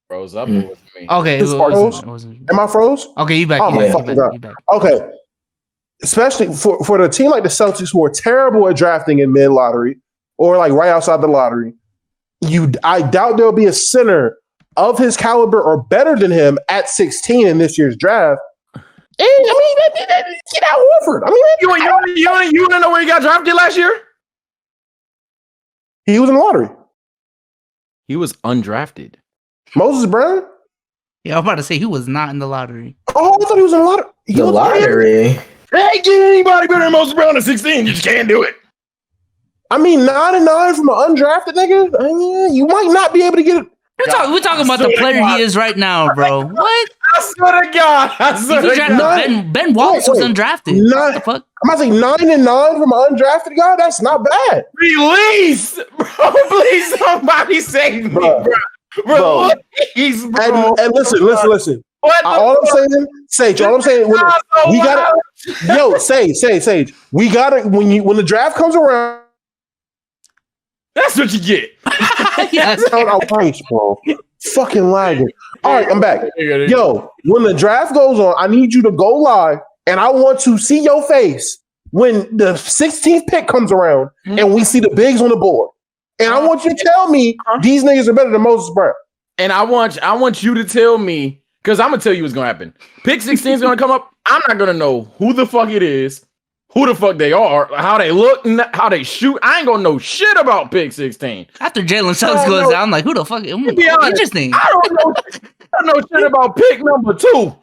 froze up with me. Okay, it wasn't. Am I froze? Okay, you back. Oh my fucking God. You back. Okay. Especially for the team like the Celtics who are terrible at drafting in mid lottery or like right outside the lottery, I doubt there'll be a center of his caliber or better than him at 16 in this year's draft. And I mean, get out Horford. I mean, you want to know where he got drafted last year? He was in the lottery. He was undrafted. Moses Brown? Yeah, I was about to say he was not in the lottery. Oh, I thought he was in the lottery. The lottery. Hey, get anybody better than Moses Brown at 16. You just can't do it. I mean, 9 and 9 from an undrafted nigga. I mean, you might not be able to get it. We're talking about the player he is right now, bro. What? I swear to God. Ben Wallace was undrafted. What the fuck? I'm about to say 9 and 9 from an undrafted guy. That's not bad. Release, bro. Please, somebody save me, bro. Release, bro. And listen. All I'm saying, Sage. All I'm saying, we gotta. Yo, Sage. We gotta when the draft comes around. That's what you get. Yes. Outrageous, bro. Fucking lagging. All right, I'm back. Yo, when the draft goes on, I need you to go live, and I want to see your face when the 16th pick comes around, and we see the bigs on the board. And I want you to tell me these niggas are better than Moses Brown. And I want you to tell me, because I'm gonna tell you what's gonna happen. Pick 16 is gonna come up. I'm not gonna know who the fuck it is, who the fuck they are, how they look, how they shoot. I ain't gonna know shit about pick 16. After Jalen Suggs goes down, I'm like, who the fuck? Interesting. I don't know shit about pick number 2.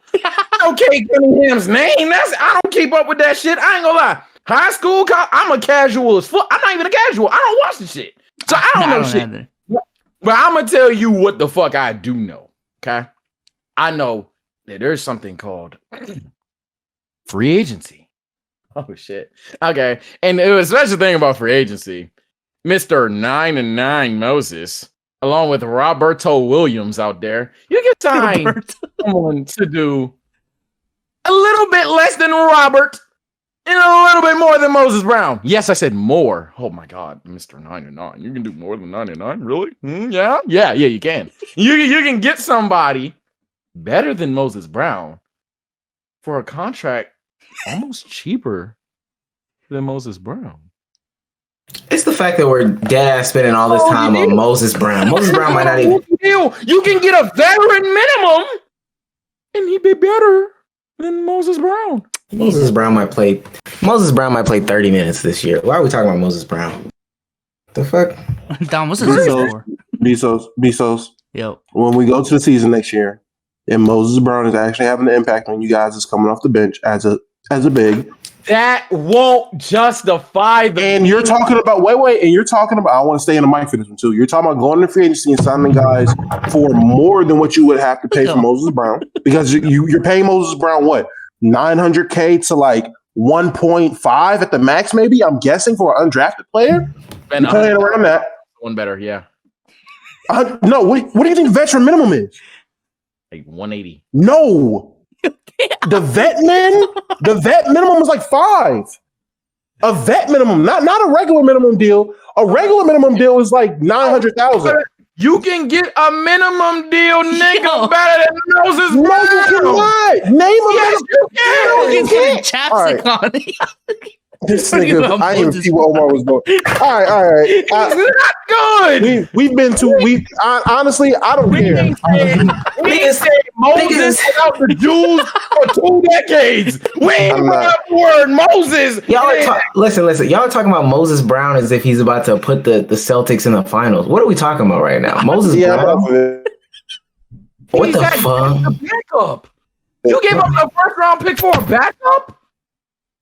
Okay, Cunningham's name. I don't keep up with that shit. I ain't gonna lie. High school, I'm a casual as fuck. I'm not even a casual. I don't watch the shit. So I don't know shit. Either. But I'm gonna tell you what the fuck I do know. Okay. I know that there's something called free agency. Oh shit. Okay. And it was a special thing about free agency. Mr. 9 and 9 Moses, along with Roberto Williams out there, you can sign someone to do a little bit less than Robert and a little bit more than Moses Brown. Yes, I said more. Oh my God, Mr. 9 and 9. You can do more than 9 and 9? Really? Yeah, you can. You can get somebody better than Moses Brown for a contract almost cheaper than Moses Brown. It's the fact that we're dead ass spending all this time on Moses Brown. Moses Brown might not even. You can get a veteran minimum, and he'd be better than Moses Brown. Moses Brown might play 30 minutes this year. Why are we talking about Moses Brown? The fuck? Dom, what's his score? Bezos. Yo. When we go to the season next year, and Moses Brown is actually having an impact on you guys that's coming off the bench as a big. That won't justify the. And you're talking about and you're talking about. I want to stay in the mic for this one too. You're talking about going to free agency and signing guys for more than what you would have to pay for Moses Brown, because you're paying Moses Brown what, $900K to like 1.5 at the max, maybe. I'm guessing for an undrafted player. And paying around that. One better, yeah. No, what do you think veteran minimum is? Like 180. No. The vet minimum is like 5. A vet minimum, not a regular minimum deal. A regular minimum deal is like 900,000. You can get a minimum deal, nigga, better than Moses Brown. No, you cannot. Name a yes, you can. You can't. Chapstick on it. This nigga, I didn't even see what Omar was doing. All right. It's not good. Honestly, I don't care. We can say Moses without the Jews for 2 decades. We ain't brought up the word Moses. Listen. Y'all are talking about Moses Brown as if he's about to put the Celtics in the finals. What are we talking about right now? Moses Brown? What the fuck? Backup. You gave up a first round pick for a backup?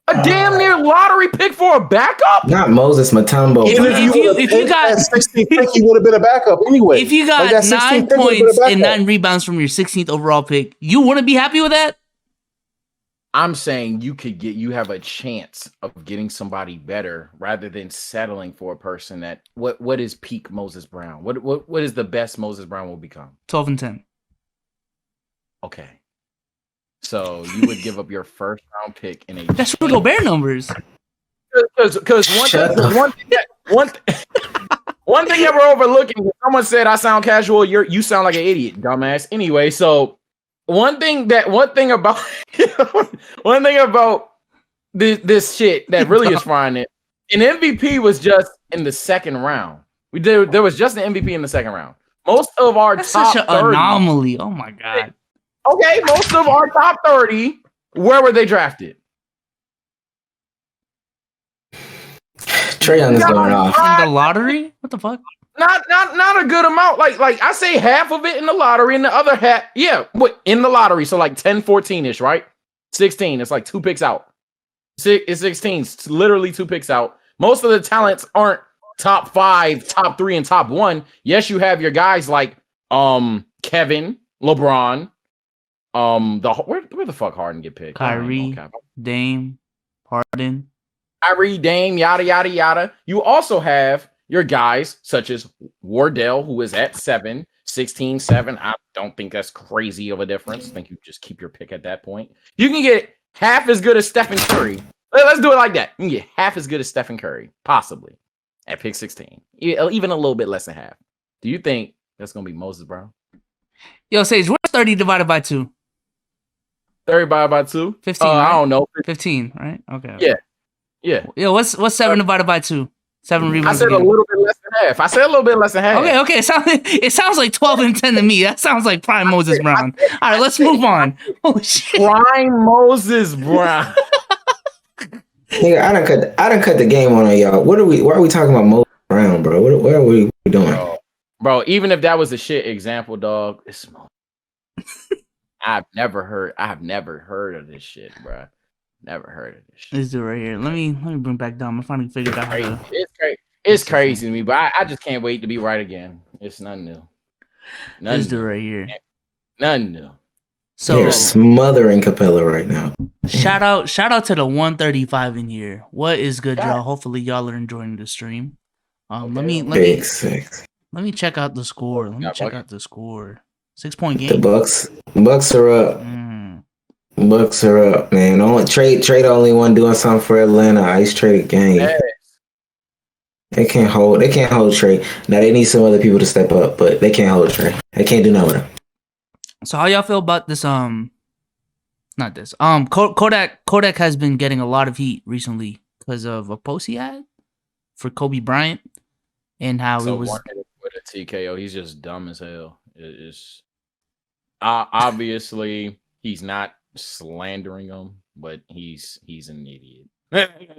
A damn near lottery pick for a backup? Not Moses Mutombo. If you got 16th pick, he would have been a backup anyway. if you got that 9 16th pick would've been a points and backup. 9 rebounds from your 16th overall pick, you wouldn't be happy with that? I'm saying you have a chance of getting somebody better rather than settling for a person that what is peak Moses Brown? What is the best Moses Brown will become? 12 and 10. Okay. So you would give up your first round pick in a That's Rudy Gobert numbers. because one thing that we're overlooking. Someone said I sound casual. You sound like an idiot, dumbass. Anyway, so one thing about this shit that really is frying it. An MVP was just in the second round. There was just an MVP in the second round. Most of our That's top such an 30, anomaly. Oh my god. okay, most of our top 30, where were they drafted? Trae Young is going off. In the lottery? What the fuck? Not a good amount. Like I say half of it in the lottery and the other half, in the lottery. So like 10, 14-ish, right? 16. It's like 2 picks out. It's 16. It's literally 2 picks out. Most of the talents aren't top 5, top 3, and top 1. Yes, you have your guys like Kevin, LeBron, where the fuck Harden get picked? Kyrie, Dame, Harden. Kyrie, Dame, yada yada yada. You also have your guys such as Wardell, who is at 7, 16, 7. I don't think that's crazy of a difference. I think you just keep your pick at that point. You can get half as good as Stephen Curry. Let's do it like that. You can get half as good as Stephen Curry, possibly, at pick 16. Even a little bit less than half. Do you think that's going to be Moses Brown? Yo, Sage, what's 30 divided by 2? 30 by 2? 15, I right? don't know. 15, right? Okay. Yeah. Yo, what's 7 divided by 2? 7 I rebounds. said a little bit less than half. Okay. It sounds like 12 and 10 to me. That sounds like prime Moses Brown. All right, let's move on. Oh shit. Prime Moses Brown. Nigga, I done cut the game on y'all. Why are we talking about Moses Brown, bro? What are we doing? Bro, even if that was a shit example, dog, it's I've never heard of this shit, bro. Never heard of this shit. Let's do it right here. Let me bring back Dom. I finally figured out how to. It's crazy to me, but I just can't wait to be right again. It's nothing new. Let's do it right here. Nothing new. So They're smothering Capella right now. shout out to the 135 in here. What is good, y'all? Hopefully y'all are enjoying the stream. Let me check out the score. 6-point game. The Bucks are up. Bucks are up, man. Trade the only one doing something for Atlanta. Ice traded game. Yes. They can't hold Trey. Now they need some other people to step up, but they can't hold Trey. They can't do nothing with him. So how y'all feel about this? Not this. Kodak has been getting a lot of heat recently because of a post he had for Kobe Bryant and how it was with a TKO. He's just dumb as hell. It's obviously he's not slandering him, but he's an idiot.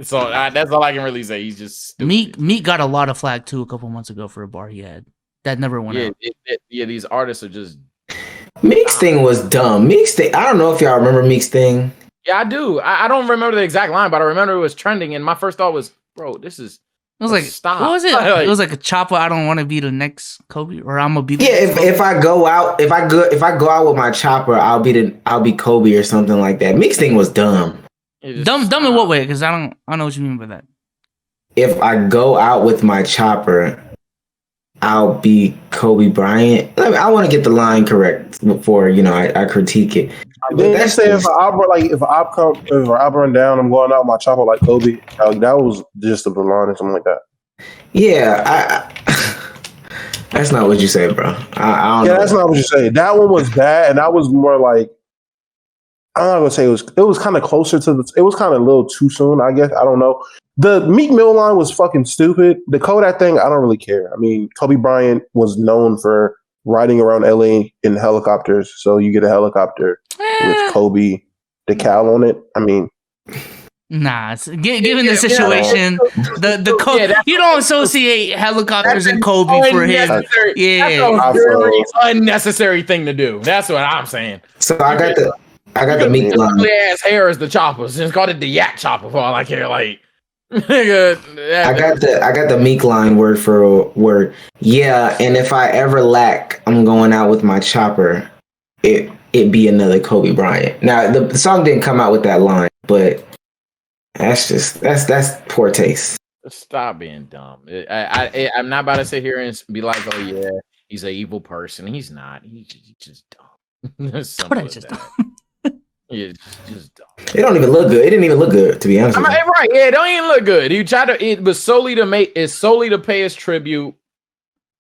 So that's all I can really say. He's just stupid. Meek got a lot of flack too a couple months ago for a bar he had that never went out. These artists are just. Meek's thing was dumb. I don't know if y'all remember Meek's thing. Yeah, I do. I don't remember the exact line, but I remember it was trending, and my first thought was, "Bro, this is." It was like, stop. What was it? It was like a chopper. I don't want to be the next Kobe, or I'm gonna be. If I go out with my chopper, I'll be Kobe or something like that. Meek's thing was dumb. Dumb in what way? Because I don't know what you mean by that. If I go out with my chopper, I'll be Kobe Bryant. I want to get the line correct before I critique it. They say if I run down, I'm going out with my chopper like Kobe. That was just the line or something like that. Yeah, that's not what you said, bro. I don't know. That's not what you said. That one was bad, and that was more like I'm not gonna say it was kind of closer to it was kind of a little too soon, I guess. I don't know. The Meek Mill line was fucking stupid. The Kodak thing, I don't really care. I mean, Kobe Bryant was known for riding around LA in helicopters, so you get a helicopter with Kobe decal on it. I mean, nah. Given the situation, you don't associate helicopters and Kobe for him. That's a very unnecessary thing to do. That's what I'm saying. So I got I got the meek line. Ugly ass hair is the choppers. Just call it the yak chopper for all I care. Like, nigga, I got the meek line word for word. Yeah, and if I ever lack, I'm going out with my chopper. It be another Kobe Bryant. Now the song didn't come out with that line, but that's poor taste. Stop being dumb. I'm not about to sit here and be like, oh yeah, he's an evil person. He's not. He's just dumb. Simple as that. Yeah, just dumb. It don't even look good. It didn't even look good, to be honest. Right? Yeah, it don't even look good. He tried to. It was solely to pay his tribute.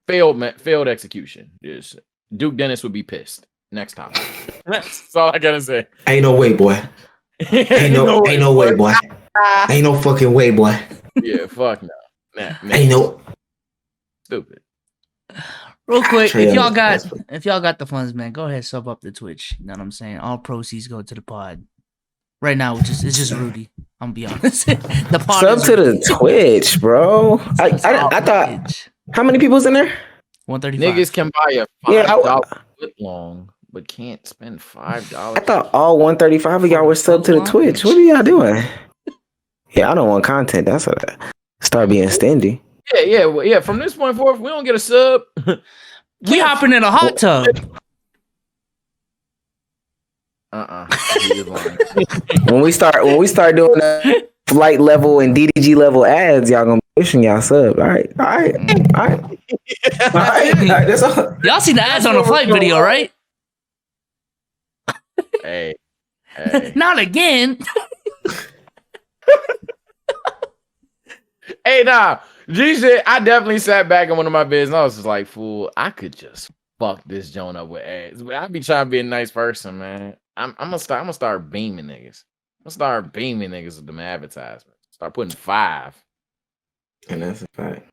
Failed execution. Just Duke Dennis would be pissed. Next topic. That's all I gotta say. Ain't no way, boy. Ain't no way, boy. Ain't no fucking way, boy. Yeah, fuck no. Nah, ain't no stupid. Real quick, if y'all got the funds, man, go ahead sub up the Twitch. You know what I'm saying? All proceeds go to the pod. Right now, it's just Rudy. I'm gonna be honest. The pod sub to the Twitch, bro. I thought how many people's in there? 135. Niggas can buy a $5 foot long, but can't spend $5. I thought all 135 of y'all were sub to the Twitch. What are y'all doing? Yeah, I don't want content. That's what I start being stingy. Yeah. From this point forward, if we don't get a sub, we hopping in a hot tub. When we start doing the flight level and DDG level ads, y'all gonna be pushing y'all sub. All right. That's all. Y'all see the ads on the flight video, right? Hey. Not again. Hey, nah. G shit, I definitely sat back in one of my beds and I was just like, fool, I could just fuck this joint up with ads. But I be trying to be a nice person, man. I'm gonna start beaming niggas. I'm gonna start beaming niggas with them advertisements. Start putting 5. And that's a fact.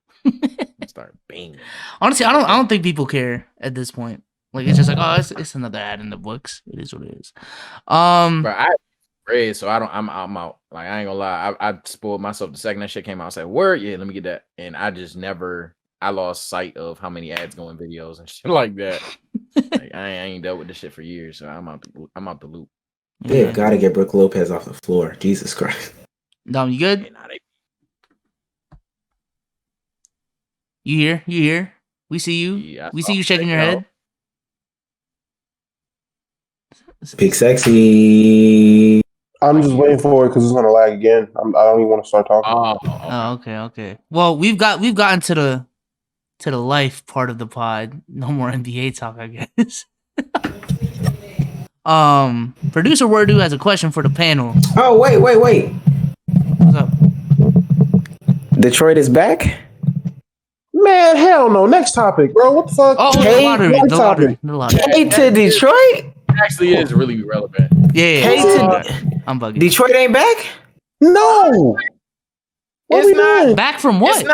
Start beaming. Honestly, I don't think people care at this point. Like it's just like, oh, it's another ad in the books. It is what it is. But I read, so I'm out. Like I ain't gonna lie, I spoiled myself the second that shit came out. I said, "Word, yeah, let me get that." And I just never, I lost sight of how many ads go in videos and shit like that. Like, I ain't dealt with this shit for years, so I'm out the loop. They've got to get Brooke Lopez off the floor. Jesus Christ. Dom, you good? You here? We see you. Yeah, we see you shaking your head. Big sexy. I'm just waiting for it because it's gonna lag again. I don't even want to start talking. Oh, okay. Well, we've gotten to the life part of the pod. No more NBA talk, I guess. Producer Wordu has a question for the panel. Oh, wait. What's up? Detroit is back? Man, hell no. Next topic, bro. What the fuck? Oh, the lottery. Hey, to Detroit? Actually is really relevant. Yeah. I'm bugging. Detroit ain't back? No. It's not back from what?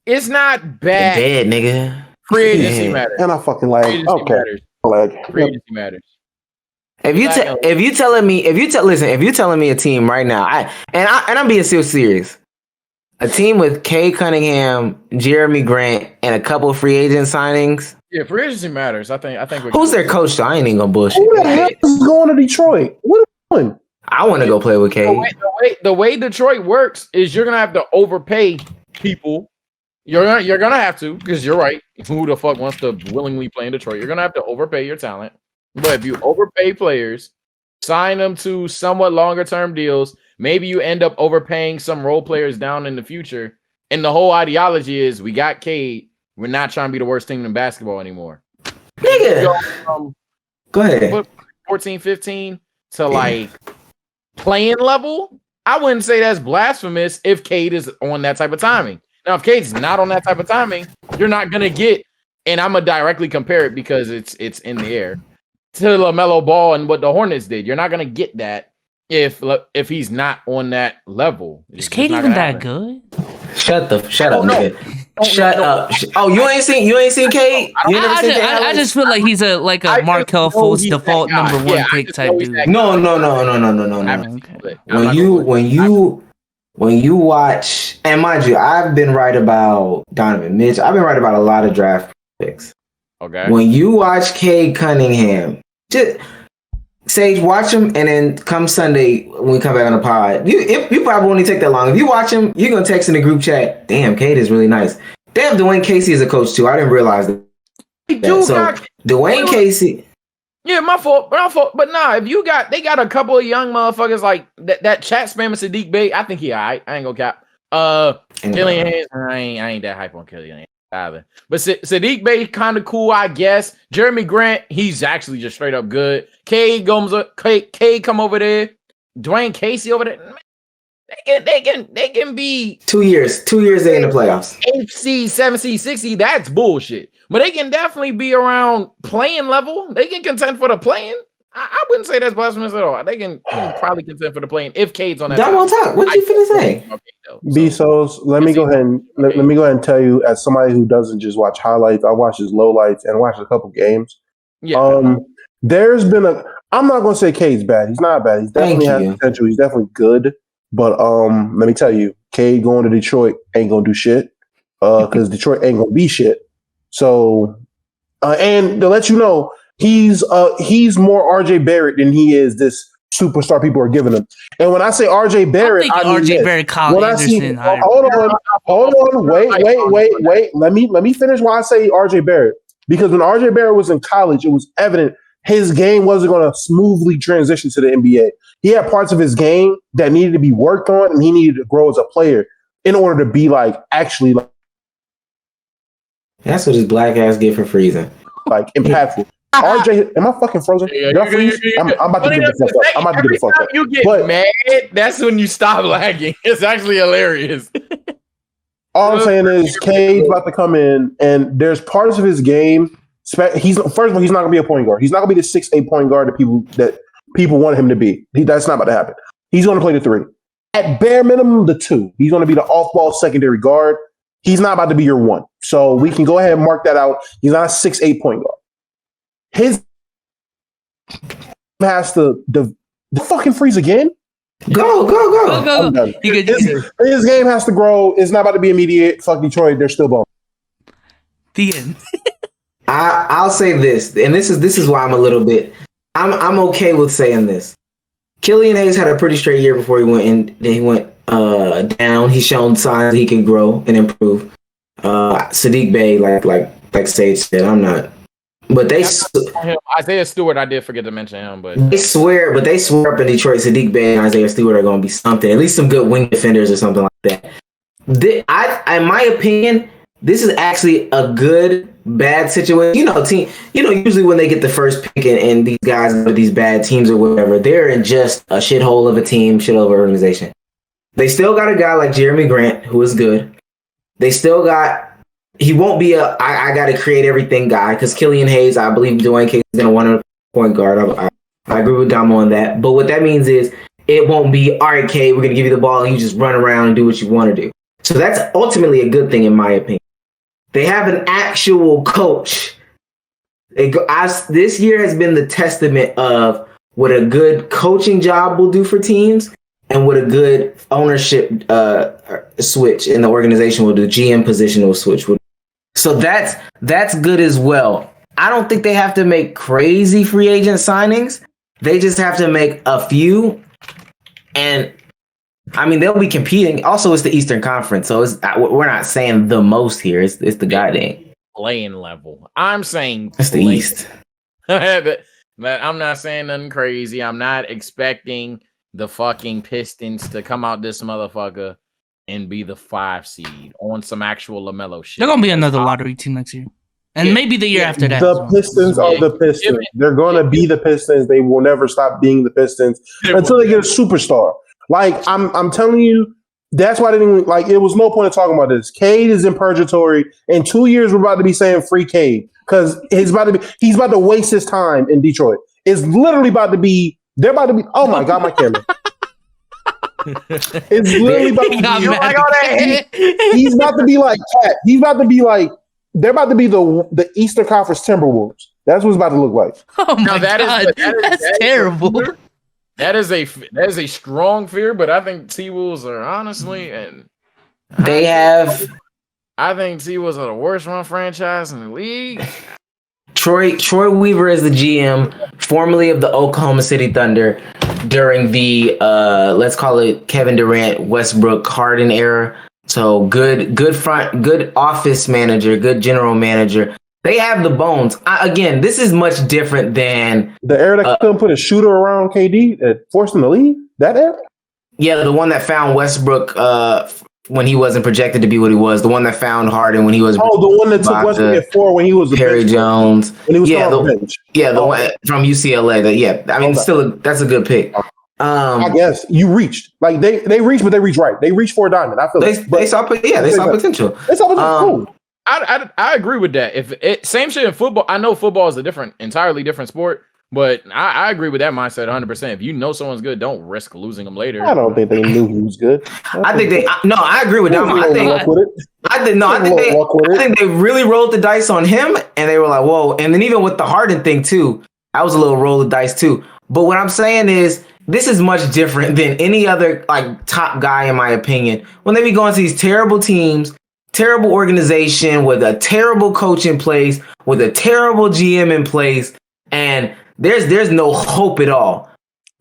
It's not bad. Dead, nigga. Free agency matters. And I fucking lag. Okay. Free agency matters. If you telling me a team right now, I'm being so serious. A team with Kay Cunningham, Jeremy Grant, and a couple of free agent signings. Yeah, free agency matters. I think. Who's their coach? Though? I ain't even gonna bullshit. Who the hell is going to Detroit? What are you doing? I want to go play with Kay. The way Detroit works is you're gonna have to overpay people. You're gonna have to, because you're right. Who the fuck wants to willingly play in Detroit? You're gonna have to overpay your talent. But if you overpay players, sign them to somewhat longer term deals, maybe you end up overpaying some role players down in the future. And the whole ideology is we got Cade. We're not trying to be the worst team in basketball anymore. Nigga. Go ahead. 14, 15 to like playing level. I wouldn't say that's blasphemous if Cade is on that type of timing. Now, if Cade's not on that type of timing, you're not going to get, and I'm going to directly compare it because it's in the air, to LaMelo Ball and what the Hornets did. You're not going to get that if he's not on that level. Is Cade even that good? Shut up, nigga. Shut up. Oh, you ain't seen Cade? I just feel like he's a Markelle Fultz default number one pick type dude. No. When you watch, and mind you, I've been right about Donovan Mitchell. I've been right about a lot of draft picks. Okay. When you watch Cade Cunningham, Sage, watch him, and then come Sunday when we come back on the pod, you probably won't even take that long. If you watch him, you're gonna text in the group chat. Damn, Cade is really nice. Damn, Dwayne Casey is a coach too. I didn't realize that. Dwayne Casey. Yeah, my fault. But nah, if they got a couple of young motherfuckers like that chat spammer Sadiq Bey. I think he alright. I ain't gonna cap. Killian Hayes, I ain't that hype on Killian Hayes either. But Sadiq Bey kind of cool, I guess. Jeremy Grant, he's actually just straight up good. Cade come over there. Dwayne Casey over there. They can be 2 years. 2 years they in the playoffs. 8th seed, 7th seed, 6th seed. That's bullshit. But they can definitely be around playing level. They can contend for the playing. I wouldn't say that's blasphemous at all. They can probably contend for the playing if Cade's on that. That won't talk. What you finna say? Bezos, let me go ahead and tell you, as somebody who doesn't just watch highlights, I watch his lowlights and watch a couple games. Yeah. There's been I'm not gonna say Cade's bad. He's not bad. He's definitely has potential. He's definitely good. But let me tell you, Cade going to Detroit ain't gonna do shit. Because Detroit ain't gonna be shit. So and to let you know, he's more RJ Barrett than he is this superstar people are giving him. And when I say RJ Barrett, I mean RJ Barrett, Kyle Anderson. Hold on, wait. Let me finish why I say RJ Barrett. Because when RJ Barrett was in college, it was evident his game wasn't going to smoothly transition to the NBA. He had parts of his game that needed to be worked on, and he needed to grow as a player in order to be actually. That's what his black ass get for freezing. Impactful. RJ, am I fucking frozen? I'm about to get the fuck up. I'm about to get the fuck up. You get mad, that's when you stop lagging. It's actually hilarious. All I'm saying is Cade's about to come in, and there's parts of his game. First of all, he's not going to be a point guard. He's not going to be the 6'8" point guard that people want him to be. That's not about to happen. He's going to play the 3. At bare minimum, the 2. He's going to be the off-ball secondary guard. He's not about to be your 1. So we can go ahead and mark that out. He's not a 6'8" point guard. His has to the fucking freeze again. Go. His game has to grow. It's not about to be immediate. Fuck Detroit. They're still bum. The end. I'll say this, and this is why I'm a little bit. I'm okay with saying this. Killian Hayes had a pretty straight year before he went in. Then he went down. He's shown signs he can grow and improve. Sadiq Bey, like Sage said, I'm not. But Isaiah Stewart, I did forget to mention him, but they swear up in Detroit, Sadiq Bey and Isaiah Stewart are going to be something. At least some good wing defenders or something like that. In my opinion, this is actually a good bad situation. Usually when they get the first pick and these guys are these bad teams or whatever, they're in just a shithole of a team, shithole of an organization. They still got a guy like Jeremy Grant who is good. They still got. He won't be I got to create everything guy because Killian Hayes, I believe Dwayne Casey is going to want a point guard. I agree with Damo on that. But what that means is it won't be, all right, Kay, we're going to give you the ball and you just run around and do what you want to do. So that's ultimately a good thing in my opinion. They have an actual coach. This year has been the testament of what a good coaching job will do for teams and what a good ownership switch in the organization will do. GM position will switch. So that's good as well. I don't think they have to make crazy free agent signings. They just have to make a few. And I mean, they'll be competing. Also, it's the Eastern Conference, so we're not saying the most here. It's the goddamn playing level. I'm saying it's the East. but I'm not saying nothing crazy. I'm not expecting the fucking Pistons to come out this motherfucker and be the 5 seed on some actual LaMelo shit. They're gonna be another lottery team next year, and maybe the year after that. The Pistons are the Pistons. They're gonna be the Pistons. They will never stop being the Pistons until they get a superstar. I'm telling you, that's why they didn't it was no point in talking about this. Cade is in purgatory. In 2 years, we're about to be saying free Cade because he's about to waste his time in Detroit. It's literally about to be. They're about to be. Oh my god, my camera! It's literally about to be. He's about to be like Cat. He's about to be like. They're about to be the Eastern Conference Timberwolves. That's what it's about to look like. Oh my god, that's terrible. That is a strong fear, but I think T-Wolves are honestly, and I think T-Wolves are the worst run franchise in the league. Troy Weaver is the GM, formerly of the Oklahoma City Thunder, during the let's call it Kevin Durant, Westbrook, Harden era. So good office manager, good general manager. They have the bones. Again, this is much different than the era that couldn't put a shooter around KD that forced him to leave. That era. Yeah, the one that found Westbrook when he wasn't projected to be what he was. The one that found Harden when he was. Oh, the one that took Westbrook at 4 when he was Perry Jones. When he was on the bench. Yeah, the one from UCLA. I mean, that's a good pick. I guess you reached. Like they reached, but they reached right. They reached for a diamond. I feel they saw potential. They saw potential. Cool. I agree with that. Same shit in football. I know football is entirely different sport, but I agree with that mindset 100%. If you know someone's good, don't risk losing them later. I don't think they knew he was good. I agree with them. I think they really rolled the dice on him, and they were like, "Whoa!" And then even with the Harden thing too, I was a little roll of dice too. But what I'm saying is, this is much different than any other like top guy, in my opinion. When they be going to these terrible teams, terrible organization with a terrible coach in place, with a terrible GM in place, and there's no hope at all.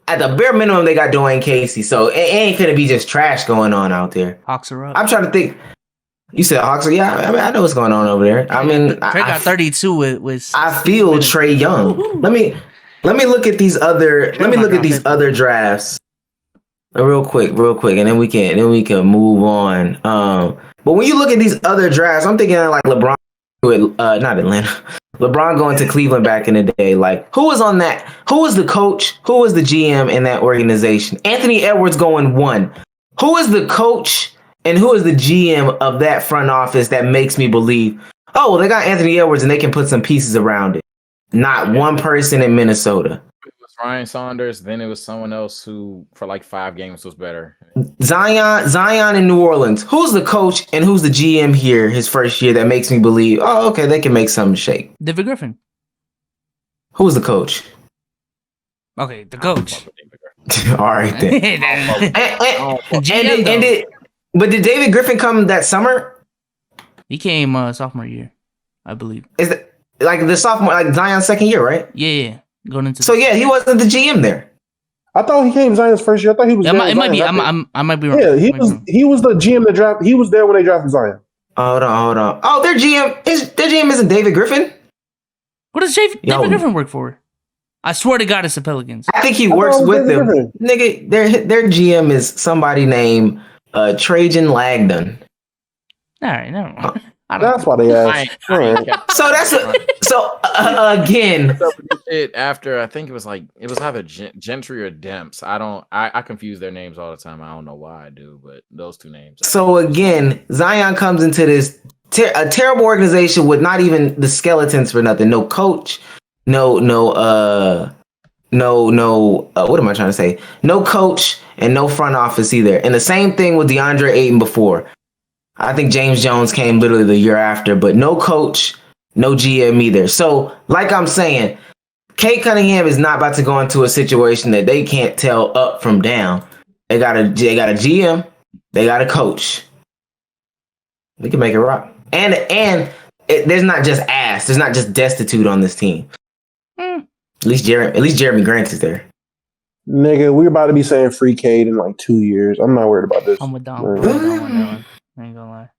At the bare minimum, they got Dwayne Casey, so it ain't gonna be just trash going on out there. Hawks are up. I'm trying to think. You said Hawks? Yeah, I mean, I know what's going on over there. I mean, Trey got 32 with I feel Trey Young. Let me look at these other. Drafts real quick, and then we can move on. But when you look at these other drafts, I'm thinking like LeBron, not Atlanta. LeBron going to Cleveland back in the day. Like, who was on that? Who was the coach? Who was the GM in that organization? Anthony Edwards going 1. Who is the coach and who is the GM of that front office that makes me believe, oh, well, they got Anthony Edwards and they can put some pieces around it? Not one person in Minnesota. It was Ryan Saunders. Then it was someone else who, for like 5 games, was better. Zion in New Orleans. Who's the coach and who's the GM here his first year that makes me believe, oh, okay, they can make something shake? David Griffin. Who's the coach? Okay, the coach. All right then. But did David Griffin come that summer? He came sophomore year, I believe. Is it like the sophomore, like Zion's second year, right? Yeah. Going into. So yeah, he wasn't the GM there. I thought he came Zion's first year. I thought he was. It might be. I might be wrong. Yeah, he was the GM that drafted. He was there when they drafted Zion. Hold on. Oh, their GM isn't David Griffin. What does David Griffin work for? I swear to God, it's the Pelicans. I think he works with them. Nigga, their GM is somebody named Trajan Langdon. All right, never mind. That's why they asked. Again. After I think it was either Gentry or Demps. I confuse their names all the time. I don't know why I do, but those 2 names. So again, Zion comes into this a terrible organization with not even the skeletons for nothing. No coach. No. What am I trying to say? No coach and no front office either. And the same thing with DeAndre Ayton before. I think James Jones came literally the year after, but no coach, no GM either. So, like I'm saying, Kate Cunningham is not about to go into a situation that they can't tell up from down. They got a GM, they got a coach. We can make it rock. And there's not just ass. There's not just destitute on this team. At least Jeremy Grant is there. Nigga, we're about to be saying free Cade in like 2 years. I'm not worried about this. I'm with Dom. I ain't gonna lie.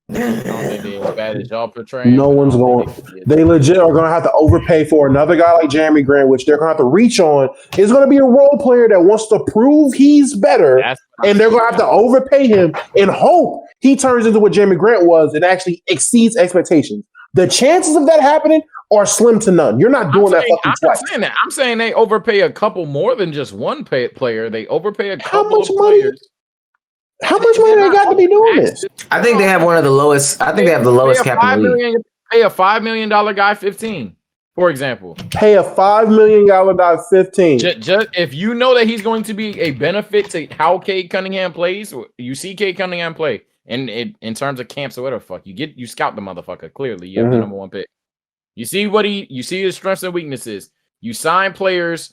As bad as y'all portraying. No one's going. They legit are going to have to overpay for another guy like Jeremy Grant, which they're going to have to reach on. It's going to be a role player that wants to prove he's better, and they're going to have to overpay him and hope he turns into what Jeremy Grant was and actually exceeds expectations. The chances of that happening are slim to none. You're not doing that fucking twice. I'm saying they overpay a couple more than just one player. They overpay a couple of players. How much money they got to be doing this? I think they have one of the lowest. I think they have the lowest cap in the league. Pay a $5 million guy 15, for example. Pay a $5 million guy 15. Just if you know that he's going to be a benefit to how Cade Cunningham plays, you see Cade Cunningham play, and in terms of camps or whatever the fuck, you scout the motherfucker. Clearly, you have the number 1 pick. You see his strengths and weaknesses. You sign players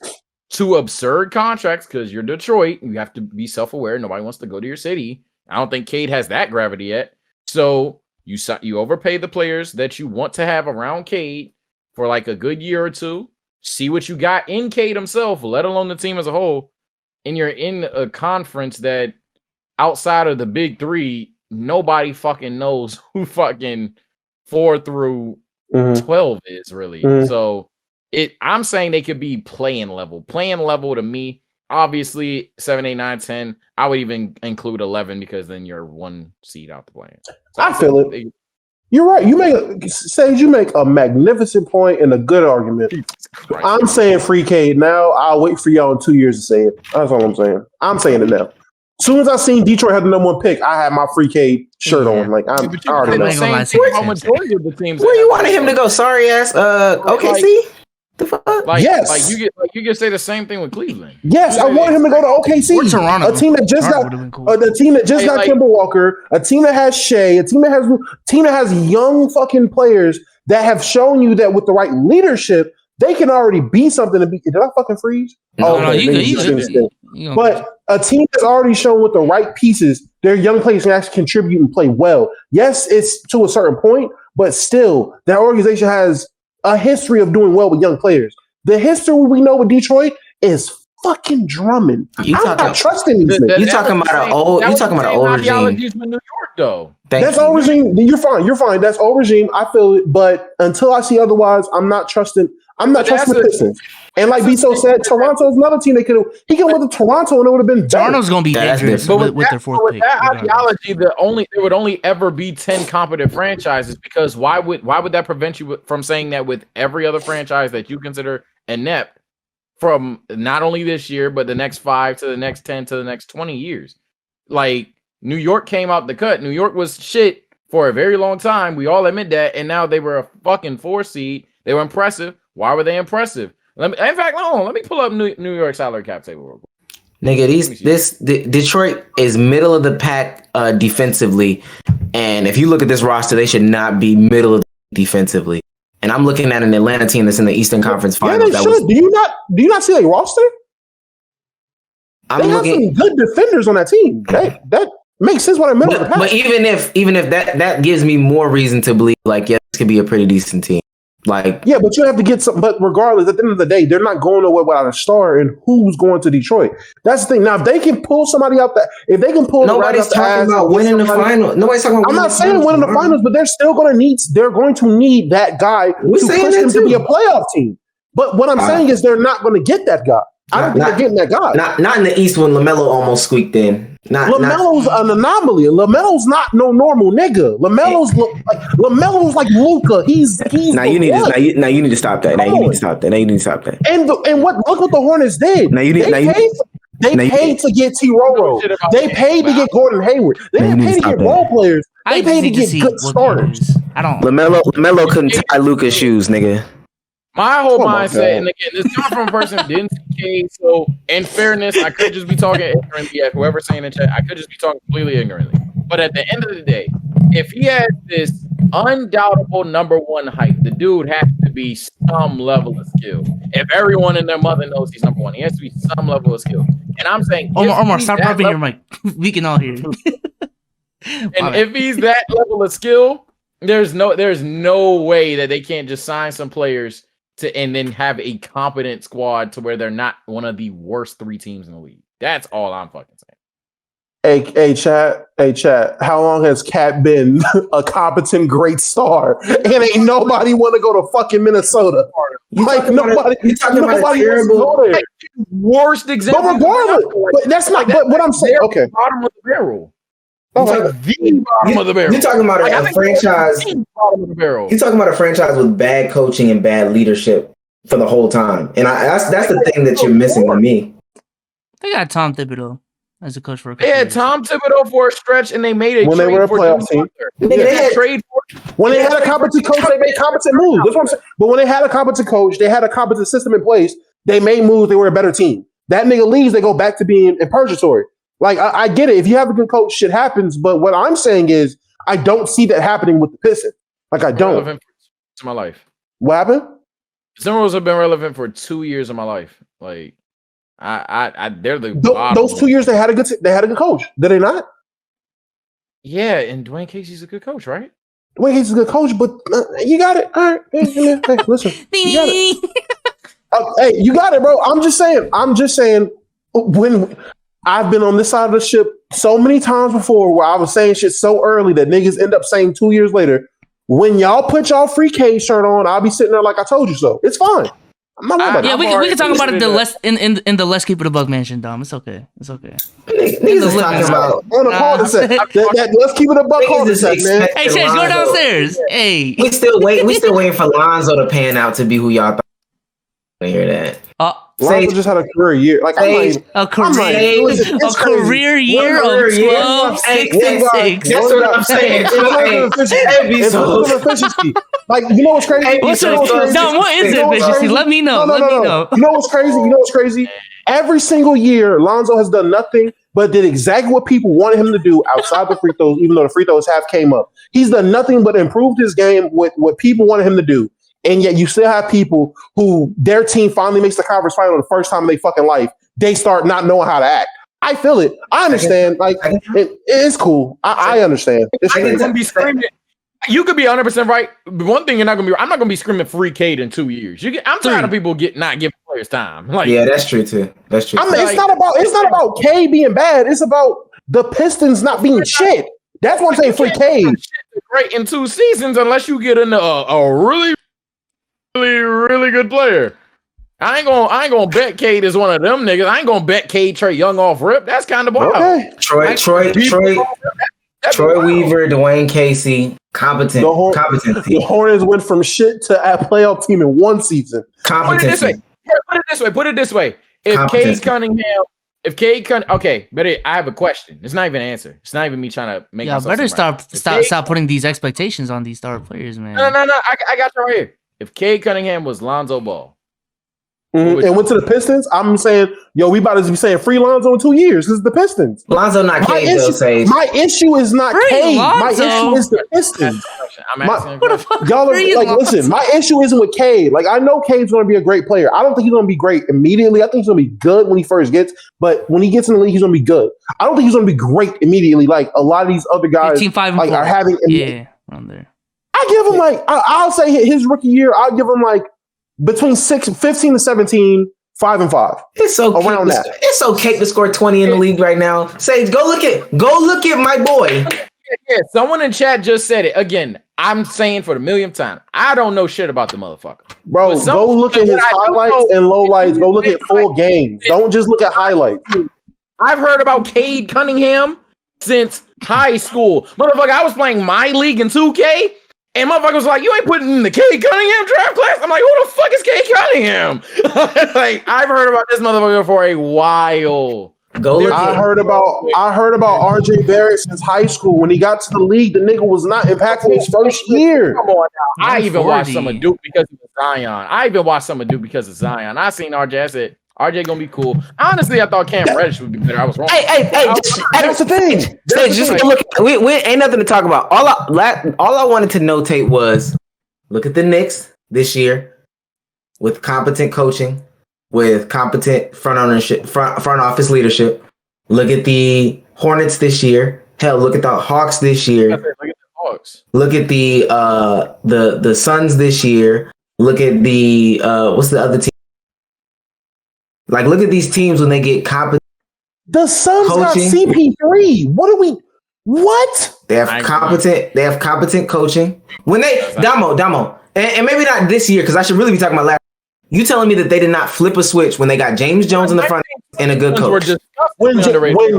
to absurd contracts because you're Detroit. You have to be self-aware. Nobody wants to go to your city. I don't think Cade has that gravity yet. So you overpay the players that you want to have around Cade for like a good year or two, see what you got in Cade himself, let alone the team as a whole, and you're in a conference that outside of the big three, nobody fucking knows who fucking 4 through 12 is really. So I'm saying they could be playing level. Playing level to me, obviously 7, 8, 9, 10. I would even include 11 because then you're 1 seed out the play. So I feel it. You're right. You make a magnificent point and a good argument. I'm saying free Cade now. I'll wait for y'all in 2 years to say it. That's all I'm saying. I'm saying it now. As soon as I seen Detroit had the number 1 pick, I had my free Cade shirt on. Like I already know. Majority of the teams. Where you wanted him to go? Sorry ass. OKC. The fuck? Yes. Like you can say the same thing with Cleveland. Yes, I want him to go to OKC. Or Toronto. A team that just got Kemba Walker, a team that has Shea, a team that has young fucking players that have shown you that with the right leadership, they can already be something to be. Did I fucking freeze? No, you But a team that's already shown with the right pieces, their young players can actually contribute and play well. Yes, it's to a certain point, but still, that organization has a history of doing well with young players. The history we know with Detroit is fucking Drummond. I'm not trusting these niggas. You talking about an old regime? New York, though. That's old regime. You're fine. That's old regime. I feel it, but until I see otherwise, I'm not trusting. The Pistons. And like Beto said, Toronto's another team. He could went to Toronto and it would have been better. Toronto's going to be dangerous with their 4th pick. That ideology, there would only ever be 10 competent franchises, because why would that prevent you from saying that with every other franchise that you consider inept from not only this year, but the next 5 to the next 10 to the next 20 years? Like, New York came out the cut. New York was shit for a very long time. We all admit that. And now they were a fucking 4 seed. They were impressive. Why were they impressive? Let me pull up New York salary cap table real quick. Nigga, Detroit is middle of the pack defensively, and if you look at this roster, they should not be middle of defensively. And I'm looking at an Atlanta team that's in the Eastern Conference Finals. Yeah, they should. Do you not see a roster? They have some good defenders on that team. That makes sense when I'm middle of the pack. But even if that gives me more reason to believe, like, yeah, this could be a pretty decent team. Like, yeah, but you have to get some. But regardless, at the end of the day, they're not going nowhere without a star. And who's going to Detroit? That's the thing. Now, if they can pull somebody out if they can pull, nobody's talking about winning the final. Nobody's talking about. I'm not saying winning the finals, but they're still going to need. They're going to need that guy to push them to be a playoff team. But what I'm saying is they're not going to get that guy. I don't think they're getting that guy. Not in the East when LaMelo almost squeaked in. LaMelo's an anomaly. LaMelo's not no normal nigga. LaMelo's like Luka. He's now you need to stop that. Now you need to stop that. And look what the Hornets did. They paid to get T. Roro. They paid to get Gordon Hayward. They didn't pay to get role players. They paid to get good starters. LaMelo couldn't tie Luka's shoes, nigga. My whole mindset, and again, this comes from a person who didn't see Cade, so in fairness, I could just be talking ignorantly at whoever's saying in chat. I could just be talking completely ignorantly. But at the end of the day, if he has this undoubtable number 1 hype, the dude has to be some level of skill. If everyone and their mother knows he's number 1, he has to be some level of skill. And I'm saying, Omar, stop rubbing your mic. We can all hear you. And if he's that level of skill, there's no way that they can't just sign some players and then have a competent squad to where they're not one of the worst 3 teams in the league. That's all I'm fucking saying. Hey, chat. How long has Cat been a competent, great star? And ain't nobody want to go to fucking Minnesota. Nobody terrible worst example. But regardless, but that's not. But what I'm saying, okay, bottom of the barrel. The bottom of the barrel. You're talking about a franchise. Bottom of the barrel. You're talking about a franchise with bad coaching and bad leadership for the whole time, and that's the thing that you're missing to me. They got Tom Thibodeau as a coach for a couple years. Tom Thibodeau for a stretch, and they made when they were a playoff team. When they had a competent coach, they made competent moves. That's what I'm saying. But when they had a competent coach, they had a competent system in place. They made moves. They were a better team. That nigga leaves, they go back to being in purgatory. Like, I get it. If you have a good coach, shit happens. But what I'm saying is, I don't see that happening with the Pistons. Like, I don't. Relevant to my life. What happened? Timberwolves have been relevant for 2 years of my life. Like, they're those 2 years they had a good coach. Did they not? Yeah, and Dwayne Casey's a good coach, right? Dwayne Casey's a good coach, but you got it. All right, hey, listen, you got it. Hey, you got it, bro. I'm just saying. When I've been on this side of the ship so many times before, where I was saying shit so early that niggas end up saying 2 years later, when y'all put y'all free K shirt on, I'll be sitting there like I told you so. It's fine. I'm not worried about Yeah, it. we can talk about it in the Let's Keep It a Buck mansion, Dom. It's okay. Niggas is talking about on a cul-de-sac. Let's keep it a buck cul-de-sac, man. Hey, Chase, go downstairs. Hey, we still waiting for Lonzo to pan out to be who y'all thought. I hear that. Lonzo just had a career year. Like a career year of 12, 6, and 6. That's what I'm saying. Efficiency. Like, you know what's crazy? Dom, what is efficiency? Let me know. Let me know. You know what's crazy? Every single year, Lonzo has done nothing but did exactly what people wanted him to do outside the free throws, even though the free throws half came up. He's done nothing but improved his game with what people wanted him to do. And yet you still have people who their team finally makes the conference final the first time in their fucking life. They start not knowing how to act. I feel it. I understand. Like it's cool. I understand. It's gonna be screaming. You could be 100% right. But one thing you're not gonna be. I'm not gonna be screaming free Cade in 2 years. I'm tired of people not giving players time. Like, yeah, that's true too. That's true. I mean, it's not about Cade being bad. It's about the Pistons not being shit. That's what I'm saying. Free Cade. Great in 2 seasons unless you get into a really good player. I ain't gonna bet Cade is one of them niggas. I ain't gonna bet Cade Trae Young off rip. That's kind of wild. Okay. Troy Weaver, Dwayne Casey, competency. The Hornets went from shit to a playoff team in 1 season. Competency. Put it this way. If Cade Cunningham, okay, but I have a question. It's not even an answer. It's not even me trying to make. Yeah, better stop putting these expectations on these star players, man. No. I got you right here. If Cade Cunningham was Lonzo Ball. And went to the Pistons, I'm saying, we about to be saying free Lonzo in 2 years because the Pistons. Lonzo not Cade, though, Sage. My issue is not Cade. My issue is the Pistons. Y'all are listen, my issue isn't with Cade. Like, I know Cade's going to be a great player. I don't think he's going to be great immediately. I think he's going to be good when he first gets, but when he gets in the league, he's going to be good. I don't think he's going to be great immediately like a lot of these other guys like are having. Around there. I give him I'll say his rookie year, I'll give him between 15 to 17, 5 and 5. It's okay. Around that. It's okay to score 20 in the league right now. Sage, go look at my boy. Yeah, someone in chat just said it. Again, I'm saying for the millionth time, I don't know shit about the motherfucker. Bro, go look at his highlights and lowlights. Go look at full games. Don't just look at highlights. I've heard about Cade Cunningham since high school. Motherfucker, I was playing my league in 2K. And motherfucker was like, you ain't putting in the Cade Cunningham draft class? I'm like, who the fuck is Cade Cunningham? Like, I've heard about this motherfucker for a while. I heard about RJ Barrett since high school. When he got to the league, the nigga was not impactful his first year. Come on now. I even watched some of Duke because of Zion. I seen RJ. I said, RJ gonna be cool. Honestly, I thought Cam Reddish would be better. I was wrong. Hey, that's the thing. Just look. We ain't nothing to talk about. All I wanted to notate was look at the Knicks this year with competent coaching, with competent front office leadership. Look at the Hornets this year. Hell, look at the Hawks this year. Look at the Hawks. Look at the Suns this year. Look at the what's the other team? Like, look at these teams when they get competent. The Suns got CP3. What? They have competent coaching. When they Damo, and maybe not this year because I should really be talking about last. You telling me that they did not flip a switch when they got James Jones in the front and a good coach? When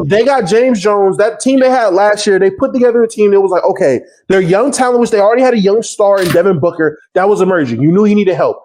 they got James Jones, that team they had last year, they put together a team that was like, okay, their young talent, which they already had a young star in Devin Booker, that was emerging. You knew he needed help.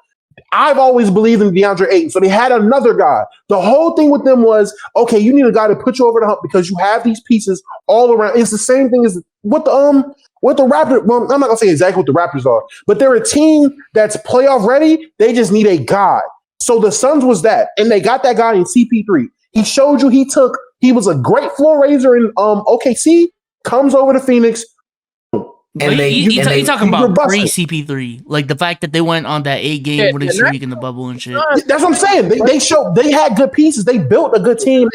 I've always believed in DeAndre Ayton, so they had another guy. The whole thing with them was, okay, you need a guy to put you over the hump because you have these pieces all around. It's the same thing as what the Raptors. Well, I'm not gonna say exactly what the Raptors are, but they're a team that's playoff ready. They just need a guy. So the Suns was that, and they got that guy in CP3. He showed you he was a great floor raiser in OKC. Comes over to Phoenix. And you talking about pre-CP3, like the fact that they went on that 8-game winning streak in the bubble and shit. That's what I'm saying. They had good pieces. They built a good team.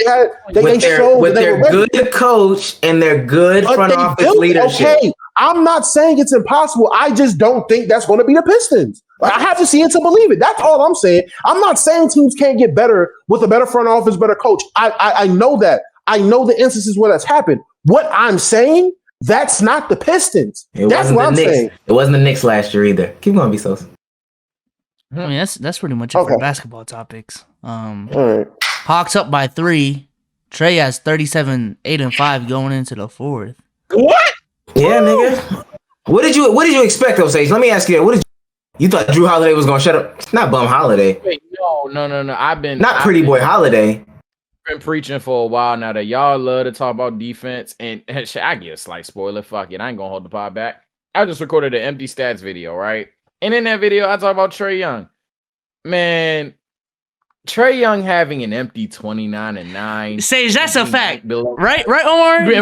They showed with their good coach and their good front office leadership. Okay, I'm not saying it's impossible. I just don't think that's going to be the Pistons. Like, I have to see it to believe it. That's all I'm saying. I'm not saying teams can't get better with a better front office, better coach. I know that. I know the instances where that's happened. What I'm saying, that's not the Pistons. That's what I'm saying. It wasn't the Knicks last year either. Keep going, Bezos. I mean, that's pretty much it for basketball topics. All right. Hawks up by 3. Trey has 37, 8 and 5 going into the 4th. What? Yeah, nigga. What did you expect, though, Sage? Let me ask you that. What did you thought Drew Holiday was gonna shut up? Not Bum Holiday. Wait, no. I've been Boy Holiday. Been preaching for a while now that y'all love to talk about defense, and I get a slight spoiler. Fuck it, I ain't gonna hold the pod back. I just recorded an empty stats video, right? And in that video, I talk about Trae Young. Man, Trae Young having an empty 29 and 9. Sage, that's a fact. Right, Omar? The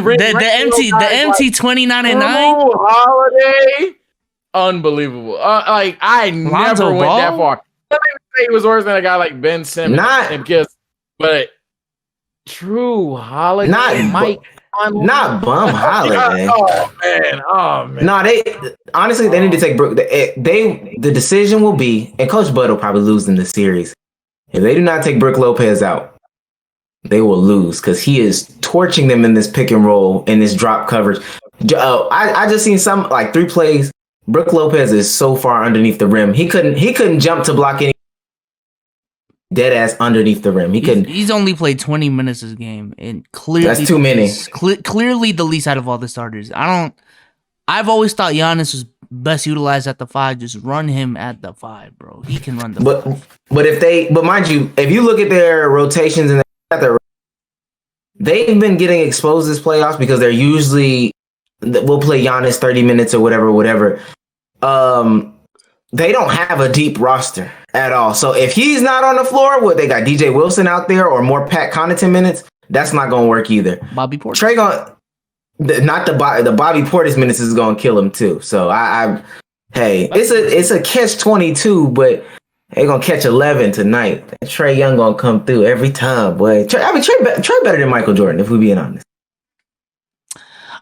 empty 29 and 9. Holiday, unbelievable. Like I Lonzo never went Ball? that far. I don't even say he was worse than a guy like Ben Simmons. But Drew Holiday, not Bum Holiday. Oh man. No, they honestly they need to take Brook. The decision will be, and Coach Bud will probably lose in the series. If they do not take Brook Lopez out, they will lose because he is torching them in this pick and roll in this drop coverage. I just seen some like 3 plays. Brook Lopez is so far underneath the rim. He couldn't jump to block any dead ass underneath the rim. He's only played 20 minutes this game, and clearly that's too many. Clearly the least out of all the starters. I've always thought Giannis was best utilized at the 5. Just run him at the 5, bro. He can run the 5. But mind you, if you look at their rotations and they've been getting exposed this playoffs because they're usually we'll play Giannis 30 minutes or whatever. They don't have a deep roster at all. So if he's not on the floor, they got DJ Wilson out there or more Pat Connaughton minutes, that's not going to work either. Bobby Portis. Trey the Bobby Portis minutes is going to kill him too. So it's a catch 22, but they're going to catch 11 tonight. Trey Young going to come through every time, boy. Trey better than Michael Jordan, if we're being honest.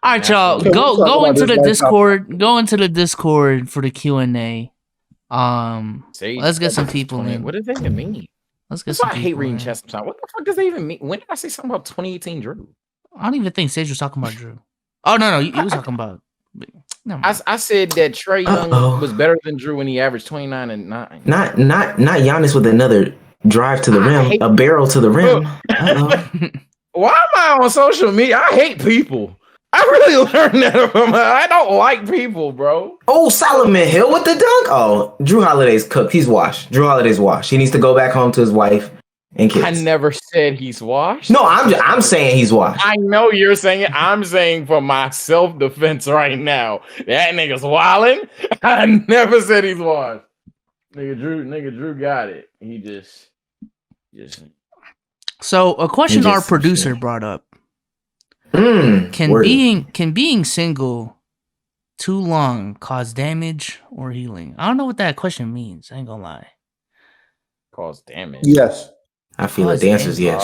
All right, y'all. Go into the Discord. Go into the Discord for the Q&A. Let's get some people in. What does that even mean? Let's get some. I hate reading chess sometimes. What the fuck does that even mean? When did I say something about 2018 Drew? I don't even think Sage was talking about Drew. Oh no, he was talking about. I said that Trae Young was better than Drew when he averaged 29 and 9. Not Giannis with another drive to the rim, a barrel to the rim. Why am I on social media? I hate people. I really learned that from I don't like people, bro. Oh, Solomon Hill with the dunk. Oh, Drew Holiday's cooked. He's washed. Drew Holiday's washed. He needs to go back home to his wife and kids. I never said he's washed. No, I'm saying he's washed. I know you're saying it. I'm saying for my self-defense right now. That nigga's wildin'. I never said he's washed. Nigga Drew got it. He just. So a question our producer brought up. Can being single too long cause damage or healing? I don't know what that question means. I ain't gonna lie. Cause damage. Yes. I feel like the answer is yes.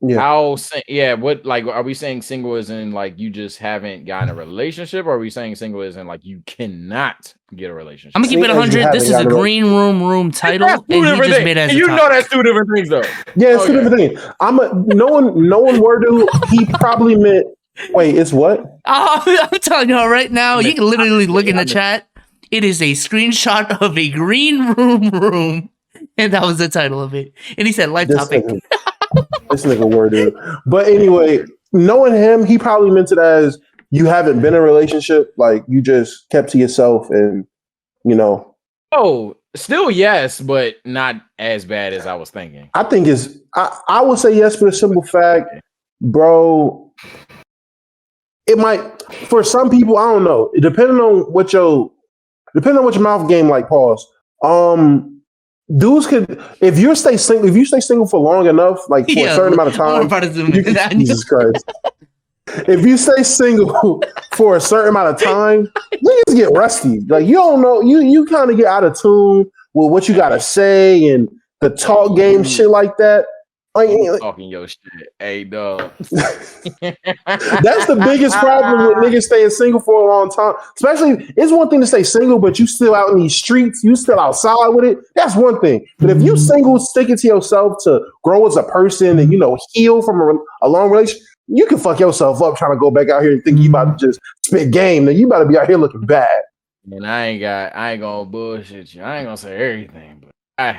What, like, are we saying single is in like you just haven't gotten a relationship, or are we saying single is in like you cannot get a relationship? I'm gonna keep it 100. This is a green room title, and he just made as a know that's 2 different things though. Yeah, it's 2 different things. No one word to. He probably meant. Wait, it's what? I'm telling y'all right now. You can literally look in the chat. It is a screenshot of a green room, and that was the title of it. And he said life topic. This nigga worded. But anyway, knowing him, he probably meant it as you haven't been in a relationship, like you just kept to yourself and, Oh, still yes, but not as bad as I was thinking. I think I would say yes for the simple fact, bro, it might, for some people, I don't know, depending on what your mouth game like, pause. Dudes could, if you stay single for long enough, like for a certain amount of time, Jesus Christ. If you stay single for a certain amount of time, niggas get rusty. Like you don't know, you kind of get out of tune with what you gotta say and the talk game, shit like that. talking your shit. Hey, dog. That's the biggest problem with niggas staying single for a long time. Especially, it's one thing to stay single, but you still out in these streets, you still outside with it. That's one thing. But if you single, sticking to yourself to grow as a person and heal from a long relationship, you can fuck yourself up trying to go back out here and think you about to just spit game. Then you about to be out here looking bad. And I ain't gonna bullshit you. I ain't gonna say everything, but I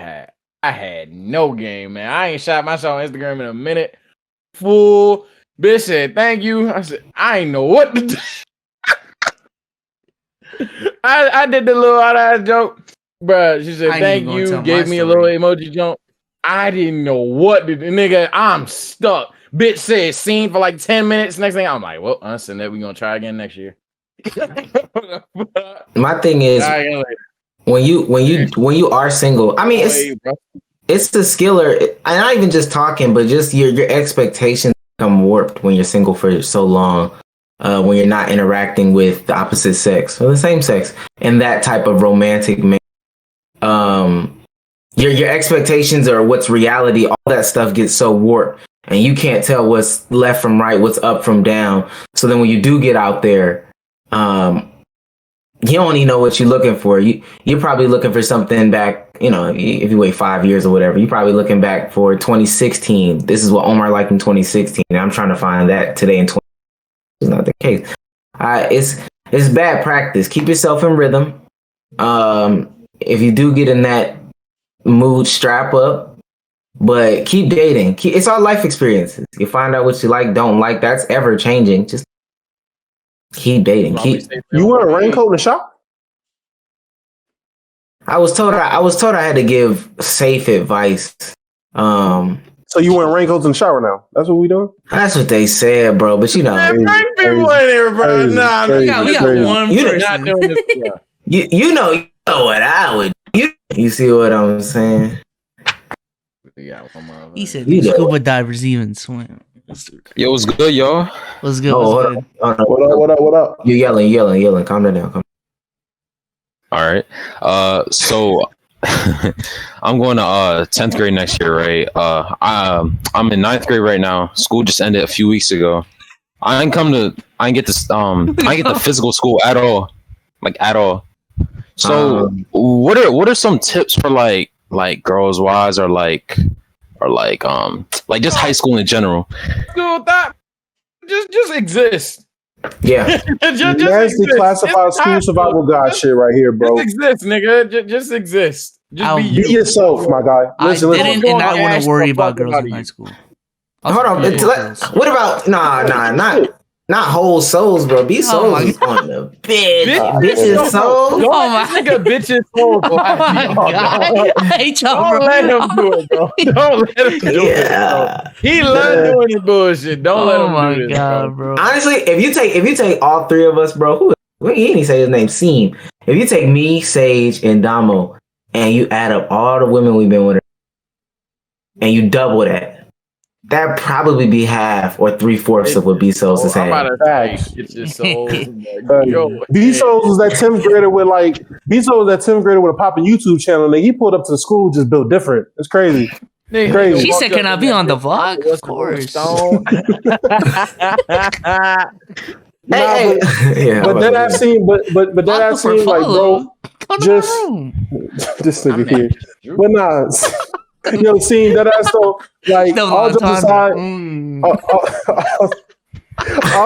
had no game, man. I ain't shot myself on Instagram in a minute. Fool. Bitch said, thank you. I said, I ain't know what to do. I did the little out joke. Bruh, she said, thank you. Gave me a little emoji jump. I didn't know what to do. Nigga, I'm stuck. Bitch said, seen for like 10 minutes. Next thing, I'm like, well, understand that. We gonna try again next year. My thing is, when you are single, I mean, it's the skiller. I'm not even just talking, but just your expectations become warped when you're single for so long. When you're not interacting with the opposite sex or the same sex in that type of romantic manner. Your expectations or what's reality, all that stuff gets so warped, and you can't tell what's left from right, what's up from down. So then when you do get out there, you don't even know what you're looking for. You're probably looking for something back, if you wait 5 years or whatever, you're probably looking back for 2016. This is what Omar liked in 2016. And I'm trying to find that today in 20. It's not the case. It's bad practice. Keep yourself in rhythm. If you do get in that mood, strap up, but keep dating. It's all life experiences. You find out what you like, don't like. That's ever changing. Just keep dating. You wear a raincoat in the shop? I was told I had to give safe advice. So you wearing raincoats in the shower now? That's what we doing? That's what they said, bro. But man, bring people in here, bro. Nah, we got one person not doing this. You know what I would. You see what I'm saying? He said these scuba divers even swim. Yo, what's good, y'all? What's good? What up? You yelling. Calm down. All right. So I'm going to 10th grade next year, right? I'm in 9th grade right now. School just ended a few weeks ago. I didn't get the physical school at all. Like at all. So what are some tips for like girls wise or like just high school in general? School that just exist. Yeah. That's the classified school survival guide shit right here, bro. Just exist, nigga. Just exist. Just be yourself, my guy. Listen. I wouldn't worry about girls in high school. Hold on. What about not whole souls, bro? Be souls on the bed. Bitches souls. Oh my nigga, bitches souls. Oh my god. I hate y'all, Don't let him do it, bro. Don't let him do it, bro. He loves doing this bullshit. Don't let him do this, bro. Honestly, if you take all three of us, bro, he didn't say his name, Seam. If you take me, Sage, and Damo, and you add up all the women we've been with, and you double that, that'd probably be half or 3/4 of what B-Souls is saying. It's just so. B-Souls was that 10th grader with a popping YouTube channel. And he pulled up to the school, just built different. It's crazy. Crazy. She said, "Can I be on the vlog?" Of course. But then I've seen, like, bro, just this nigga here. But nah, seeing that ass though, like all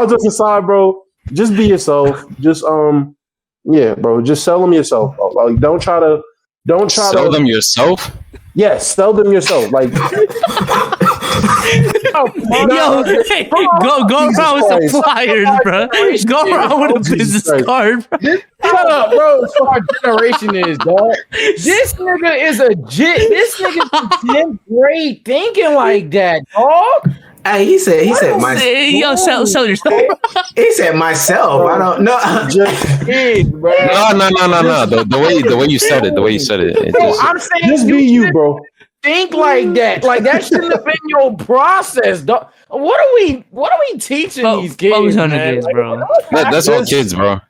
just aside, bro. Just be yourself. Just bro. Just sell them yourself. Like don't try to sell them yourself. Yes, sell them yourself. Like, go around with some flyers, bro. Go around with a business card, bro. Shut up, bro. That's what our generation is, dog. This nigga is this nigga's 10th grade thinking like that, dog. Hey, he said myself. Yo, sell yourself. He said myself. Bro. I don't know. No. The way you said it. I'm saying just be you, bro. Think like that. Like that shouldn't have been your process, dog. What are we teaching these kids, man? Kids, bro. That's all kids, bro.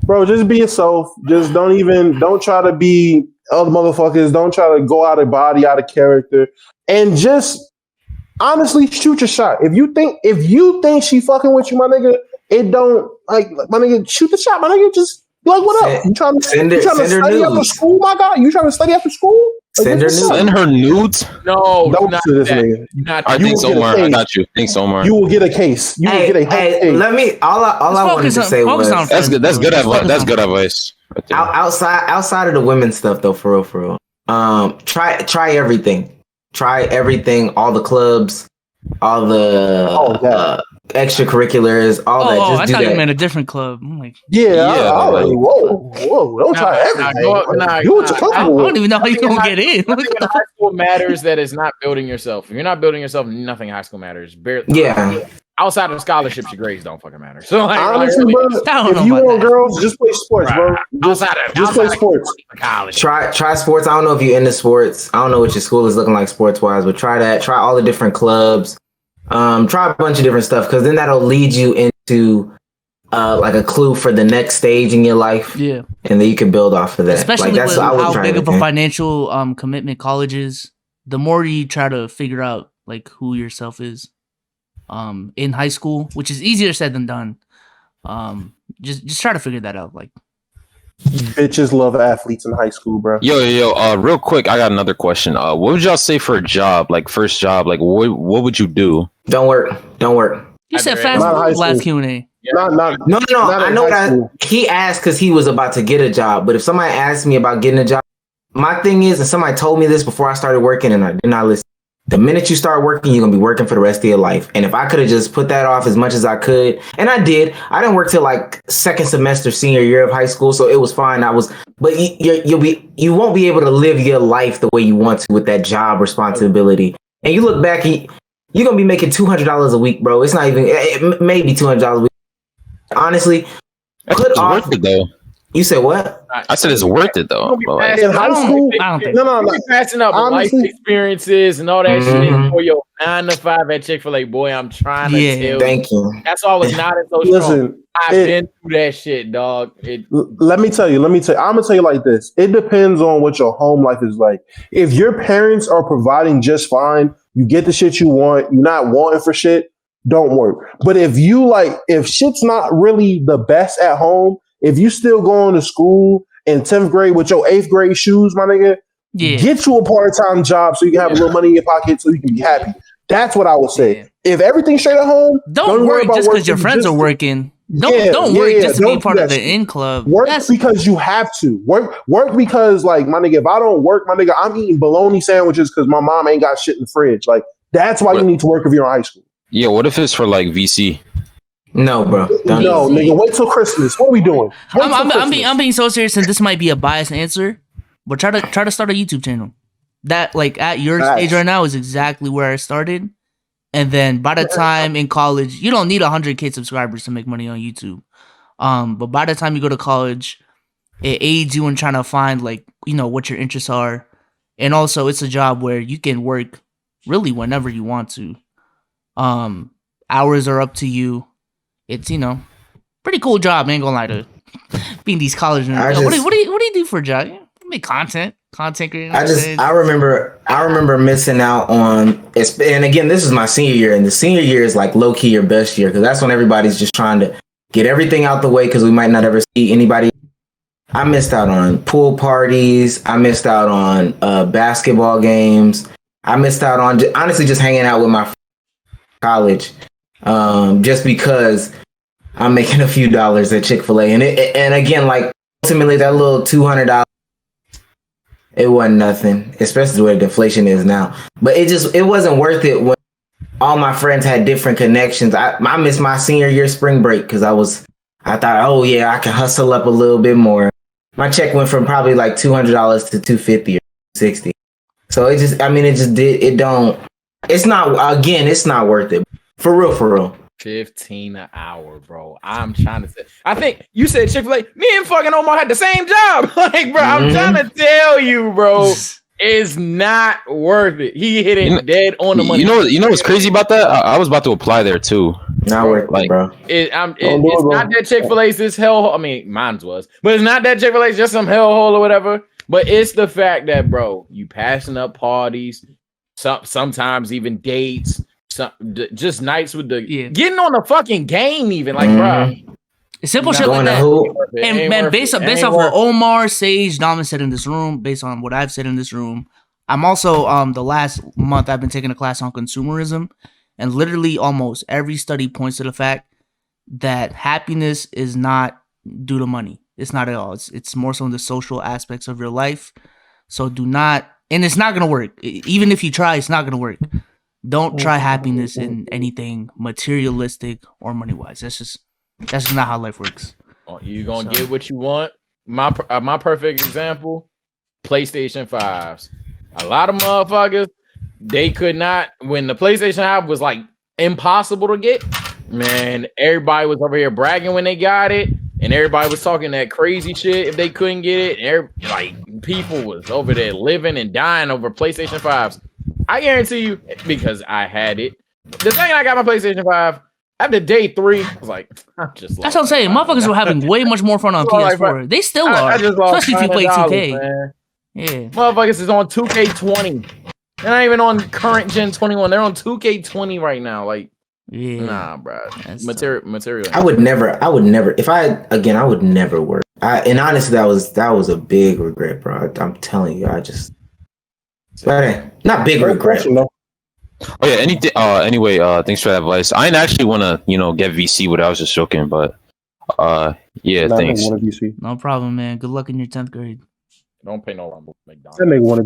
Bro, just be yourself. Just don't try to be other motherfuckers. Don't try to go out of body, out of character, and just honestly, shoot your shot. If you think she fucking with you, my nigga, it don't like my nigga. Shoot the shot, my nigga. Just be like, what up? You trying to Send study after nudes. school, my guy? You trying to study after school? Like, Send her what's up? nudes. Send her nudes. No, Don't not do this, that. nigga. Not I that. think will so, get a Omar. I case. got you. Thanks, Omar. You will get a case. You will get a whole case. Let me. All I wanted to say was That's good. That's good advice. That's good advice. Right there. outside of the women's stuff though, for real. Try everything. Try everything. All the clubs, all the extracurriculars, all that. Just I do thought you that. meant a different club. I'm like, I was like, whoa, don't try everything. Do what you're I comfortable with. don't even know how you gonna get in. Nothing in high school matters that is not building yourself. If you're not building yourself, nothing in high school matters. Yeah. Outside of scholarships, your grades don't fucking matter. So like, Honestly, really, bro, I don't know if you about want that. girls, just play sports, bro. Just play sports. college. Try sports. I don't know if you're into sports. I don't know what your school is looking like sports wise, but try that. Try all the different clubs. Try a bunch of different stuff because then that'll lead you into like a clue for the next stage in your life. Yeah, and then you can build off of that. especially like that's with what I would how try big of a everything. financial commitment college is. The more you try to figure out like who yourself is, in high school, which is easier said than done. Just try to figure that out. Like, Bitches love athletes in high school, bro. Yo. Real quick, I got another question. What would y'all say for a job, like first job? Like, what would you do? Don't work. you said Not fast in high food last school. Q&A. Not No. not I in know high that school. he asked because he was about to get a job. But if somebody asked me about getting a job, my thing is, and somebody told me this before I started working, and I did not listen. The minute you start working, you're gonna be working for the rest of your life. And if I could have just put that off as much as I could, and I did, I didn't work till like second semester, senior year of high school, so it was fine. But you won't be able to live your life the way you want to with that job responsibility. And you look back, you're gonna be making $200 a week, bro. It's not even maybe $200 a week. Honestly, put It's off. worth it though. You said what? I said it's worth it though. But, like, In high school, I don't think. no. You're passing up Honestly- life experiences and all that Mhm. shit for your 9 to 5 at Chick-fil-A. Boy, I'm trying to Yeah. tell you. Thank you. That's all it's not so strong. Listen, I've been through that shit, dog. let me tell you. I'm gonna tell you like this. It depends on what your home life is like. If your parents are providing just fine, you get the shit you want. You're not wanting for shit. Don't work. But if shit's not really the best at home, if you still going to school in 10th grade with your 8th grade shoes, my nigga, Yeah. get you a part-time job so you can have a little money in your pocket so you can be happy. That's what I would say. Yeah. If everything's straight at home, Don't worry work about just because your working, friends just- are working. Yeah, Don't work yeah, just to don't be do part of that the shit. in club. Work That's- because you have to. Work because, like, my nigga, if I don't work, my nigga, I'm eating bologna sandwiches because my mom ain't got shit in the fridge. Like, that's why you need to work if you're in high school. yeah, what if it's for like VC? No, bro. Don't No, do it. nigga, wait till Christmas. What are we doing? Wait till I'm Christmas. being so serious, and this might be a biased answer, but try to start a YouTube channel. That like at your Facts. stage right now is exactly where I started, and then by the time in college, you don't need 100K subscribers to make money on YouTube. But by the time you go to college, it aids you in trying to find like what your interests are, and also it's a job where you can work really whenever you want to. Hours are up to you. It's pretty cool job. I ain't gonna lie to being these college nerds. What do you do for a job? You make content creator. I remember missing out on, and again, this is my senior year, and the senior year is like low key your best year because that's when everybody's just trying to get everything out the way because we might not ever see anybody. I missed out on pool parties. I missed out on basketball games. I missed out on honestly just hanging out with my friends in college, just because I'm making a few dollars at Chick-fil-A, and again, like ultimately that little $200. It wasn't nothing, especially the way deflation is now. But it wasn't worth it when all my friends had different connections. I missed my senior year spring break because I thought, oh yeah, I can hustle up a little bit more. My check went from probably like $200 to $250 or $260. So it's not worth it. For real. 15 an hour, bro. I'm trying to say. I think you said Chick-fil-A. Me and fucking Omar had the same job. Like, bro, I'm trying to tell you, bro. It's not worth it. He hit it dead on the money. You know what's crazy about that? I was about to apply there too. Not worth it, bro. It's not that Chick-fil-A's this hellhole. I mean, mine's was, but it's not that Chick-fil-A's just some hellhole or whatever. But it's the fact that, bro, you passing up parties, sometimes even dates, just nights with the Yeah. getting on the fucking game, even like, bro. Simple Nah, shit like Going to that. hoop. And based off what Omar, Sage, Dom said in this room, based on what I've said in this room, I'm also the last month I've been taking a class on consumerism, and literally almost every study points to the fact that happiness is not due to money. It's not at all. It's more so in the social aspects of your life. So do not, and it's not gonna work. Even if you try, it's not gonna work. Don't try happiness in anything materialistic or money wise. That's just not how life works. You gonna get what you want. My perfect example: PlayStation 5s. A lot of motherfuckers, they could not, when the PlayStation 5 was like impossible to get. Man, everybody was over here bragging when they got it, and everybody was talking that crazy shit if they couldn't get it. And people was over there living and dying over PlayStation 5s. I guarantee you, because I had it. The thing I got my PlayStation 5. After day 3, I was like, I'm just. That's what I'm saying. Motherfuckers were having way much more fun on PS4. They still are, especially if you play 2K. Man. Yeah, motherfuckers is on 2K20. They're not even on current gen 21. They're on 2K20 right now. Like, yeah, nah, bro. That's Material. I would never. If I would never work. And honestly, that was a big regret, bro. I'm telling you, not big regret. Oh yeah. Anyway, thanks for that advice. I didn't actually want to, get VC with it. I was just joking, but yeah, thanks. no problem, man. Good luck in your 10th grade. Don't pay no rumble, McDonald's. That nigga want to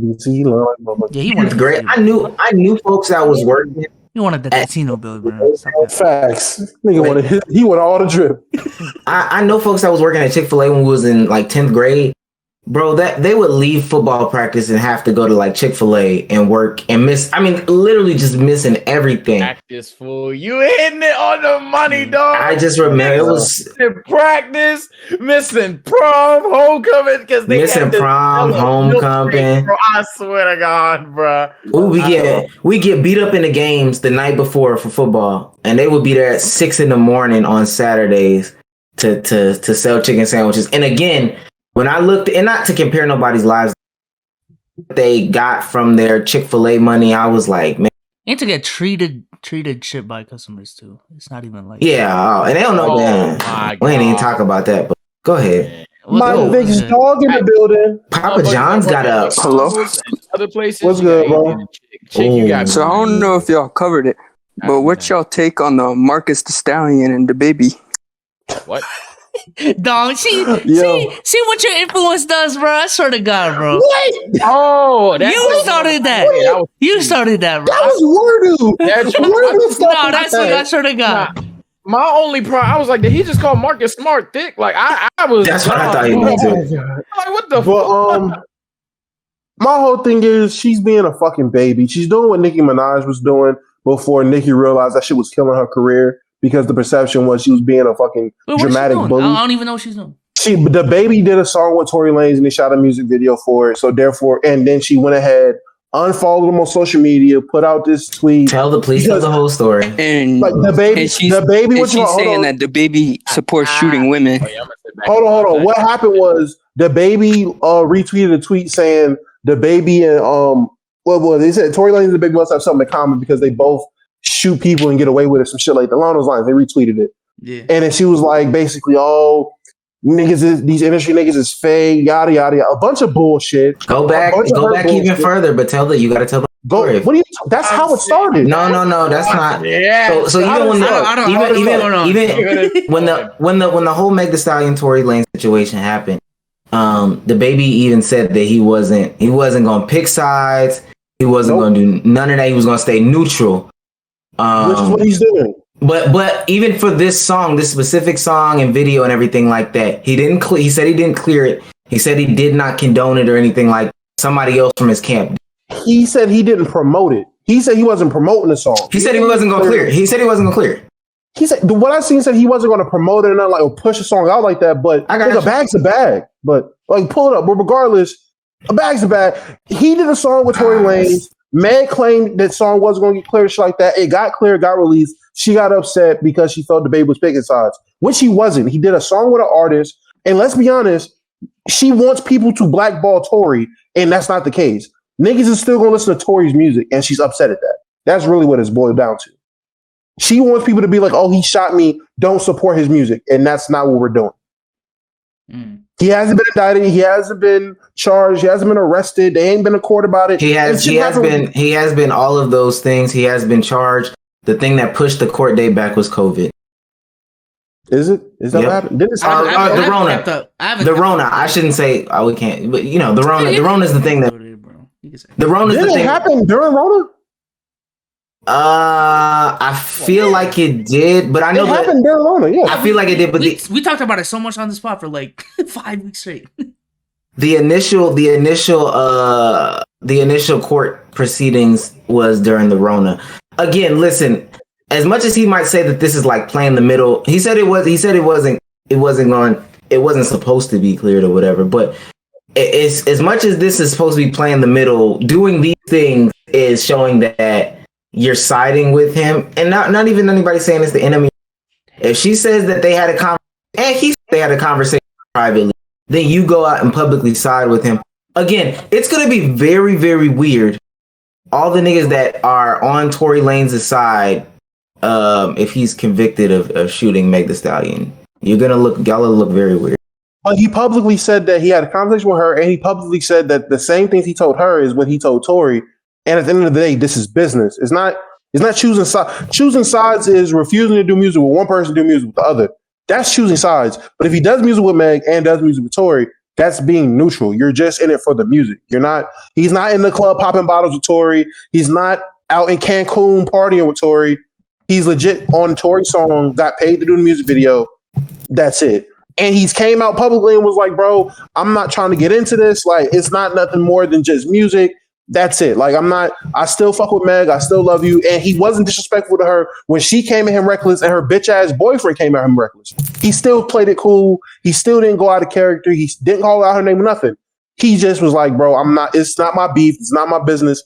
be Yeah, he wanted great. I knew folks that was working. He wanted the casino bill, man. Facts. Nigga he wanted all the drip. I know folks that was working at Chick-fil-A when we was in like 10th grade. Bro, that they would leave football practice and have to go to like Chick-fil-A and work and miss. I mean, literally just missing everything. Practice, fool. You hitting it on the money, dog. I just remember it was practice, missing prom, homecoming, because they missing prom, homecoming. Bro, I swear to God, bro. We get beat up in the games the night before for football, and they would be there at 6 a.m. on Saturdays to sell chicken sandwiches. And again, when I looked, and not to compare nobody's lives, they got from their Chick-fil-A money, I was like, man. And to get treated shit by customers too. It's not even like and they don't know that. We ain't even talk about that, but go ahead. My biggest dog in the building. Papa John's got a hello. Other places. What's good, bro? So I don't know if y'all covered it, but what's y'all take on the Marcus the Stallion and the baby? What? Dog, see what your influence does, bro. I swear to God, bro. What? Oh, you started that. You started that, bro. That was Wordle. That's what I swear to God. My only problem, I was like, did he just call Marcus Smart thick? Like, I was. That's what I thought he meant too. Like, what the fuck? My whole thing is she's being a fucking baby. She's doing what Nicki Minaj was doing before Nicki realized that shit was killing her career. Because the perception was she was being a fucking dramatic bully. I don't even know what she's doing. The baby did a song with Tory Lanez and they shot a music video for it. So therefore, and then she went ahead, unfollowed him on social media, put out this tweet. Tell the whole story. And like the baby was saying that the baby supports shooting women. Hold on. What happened was the baby retweeted a tweet saying the baby and they said Tory Lanez and the baby must have something in common because they both shoot people and get away with it, some shit like that. Along those lines, they retweeted it. Yeah. And then she was like, basically, these industry niggas is fake, yada, yada, yada. A bunch of bullshit. Go back even further, but you got to tell the story. What do you, that's how it started. No, that's not. Yeah. So even when the whole Meg Thee Stallion Tory Lanez situation happened, the baby even said that he wasn't going to pick sides. He wasn't going to do none of that. He was going to stay neutral. Which is what he's doing. But even for this song, this specific song and video and everything like that, he said he didn't clear it. He said he did not condone it or anything like somebody else from his camp. He said he didn't promote it. He said he wasn't promoting the song. He said he wasn't going to clear it. He said he wasn't going to clear it. He said what I seen said he wasn't going to promote it or not like or push a song out like that. But a bag's a bag. But like pull it up. But regardless, a bag's a bag. He did a song with Tory Lanez. Meg claimed that song wasn't going to get cleared, shit like that. It got cleared, got released. She got upset because she felt the baby was picking sides, which he wasn't. He did a song with an artist, and let's be honest, she wants people to blackball Tory, and that's not the case. Niggas is still going to listen to Tory's music, and she's upset at that. That's really what it's boiled down to. She wants people to be like, "Oh, he shot me. Don't support his music," and that's not what we're doing. He hasn't been indicted. He hasn't been charged. He hasn't been arrested. They ain't been in court about it. He has been all of those things. He has been charged. The thing that pushed the court date back was COVID. Is it? Is that what happened? Did this happen? The Rona. The Rona. I shouldn't say. Oh, we can't. But the Rona. The Rona is the thing that. The Rona is the thing. Did it happen during Rona? I feel like it did, but I know it happened during Rona. Yeah, I feel like it did. But we talked about it so much on the spot for like 5 weeks straight. The initial court proceedings was during the Rona. Again, listen. As much as he might say that this is like playing the middle, he said it wasn't supposed to be cleared or whatever. But it's as much as this is supposed to be playing the middle, doing these things is showing that you're siding with him, and not even anybody saying it's the enemy. If she says that they had a conversation privately, then you go out and publicly side with him. Again, it's gonna be very, very weird. All the niggas that are on Tory Lanez' side, if he's convicted of shooting Meg Thee Stallion, y'all look very weird. But he publicly said that he had a conversation with her, and he publicly said that the same things he told her is what he told Tory. And at the end of the day, this is business. It's not choosing sides. Choosing sides is refusing to do music with one person, do music with the other. That's choosing sides. But if he does music with Meg and does music with Tory, that's being neutral. You're just in it for the music. He's not in the club popping bottles with Tory. He's not out in Cancun partying with Tory. He's legit on Tory's song, got paid to do the music video. That's it. And he's came out publicly and was like, bro, I'm not trying to get into this. Like, it's not nothing more than just music. That's it. Like, I still fuck with Meg. I still love you. And he wasn't disrespectful to her when she came at him reckless and her bitch ass boyfriend came at him reckless. He still played it cool. He still didn't go out of character. He didn't call out her name or nothing. He just was like, bro, it's not my beef. It's not my business.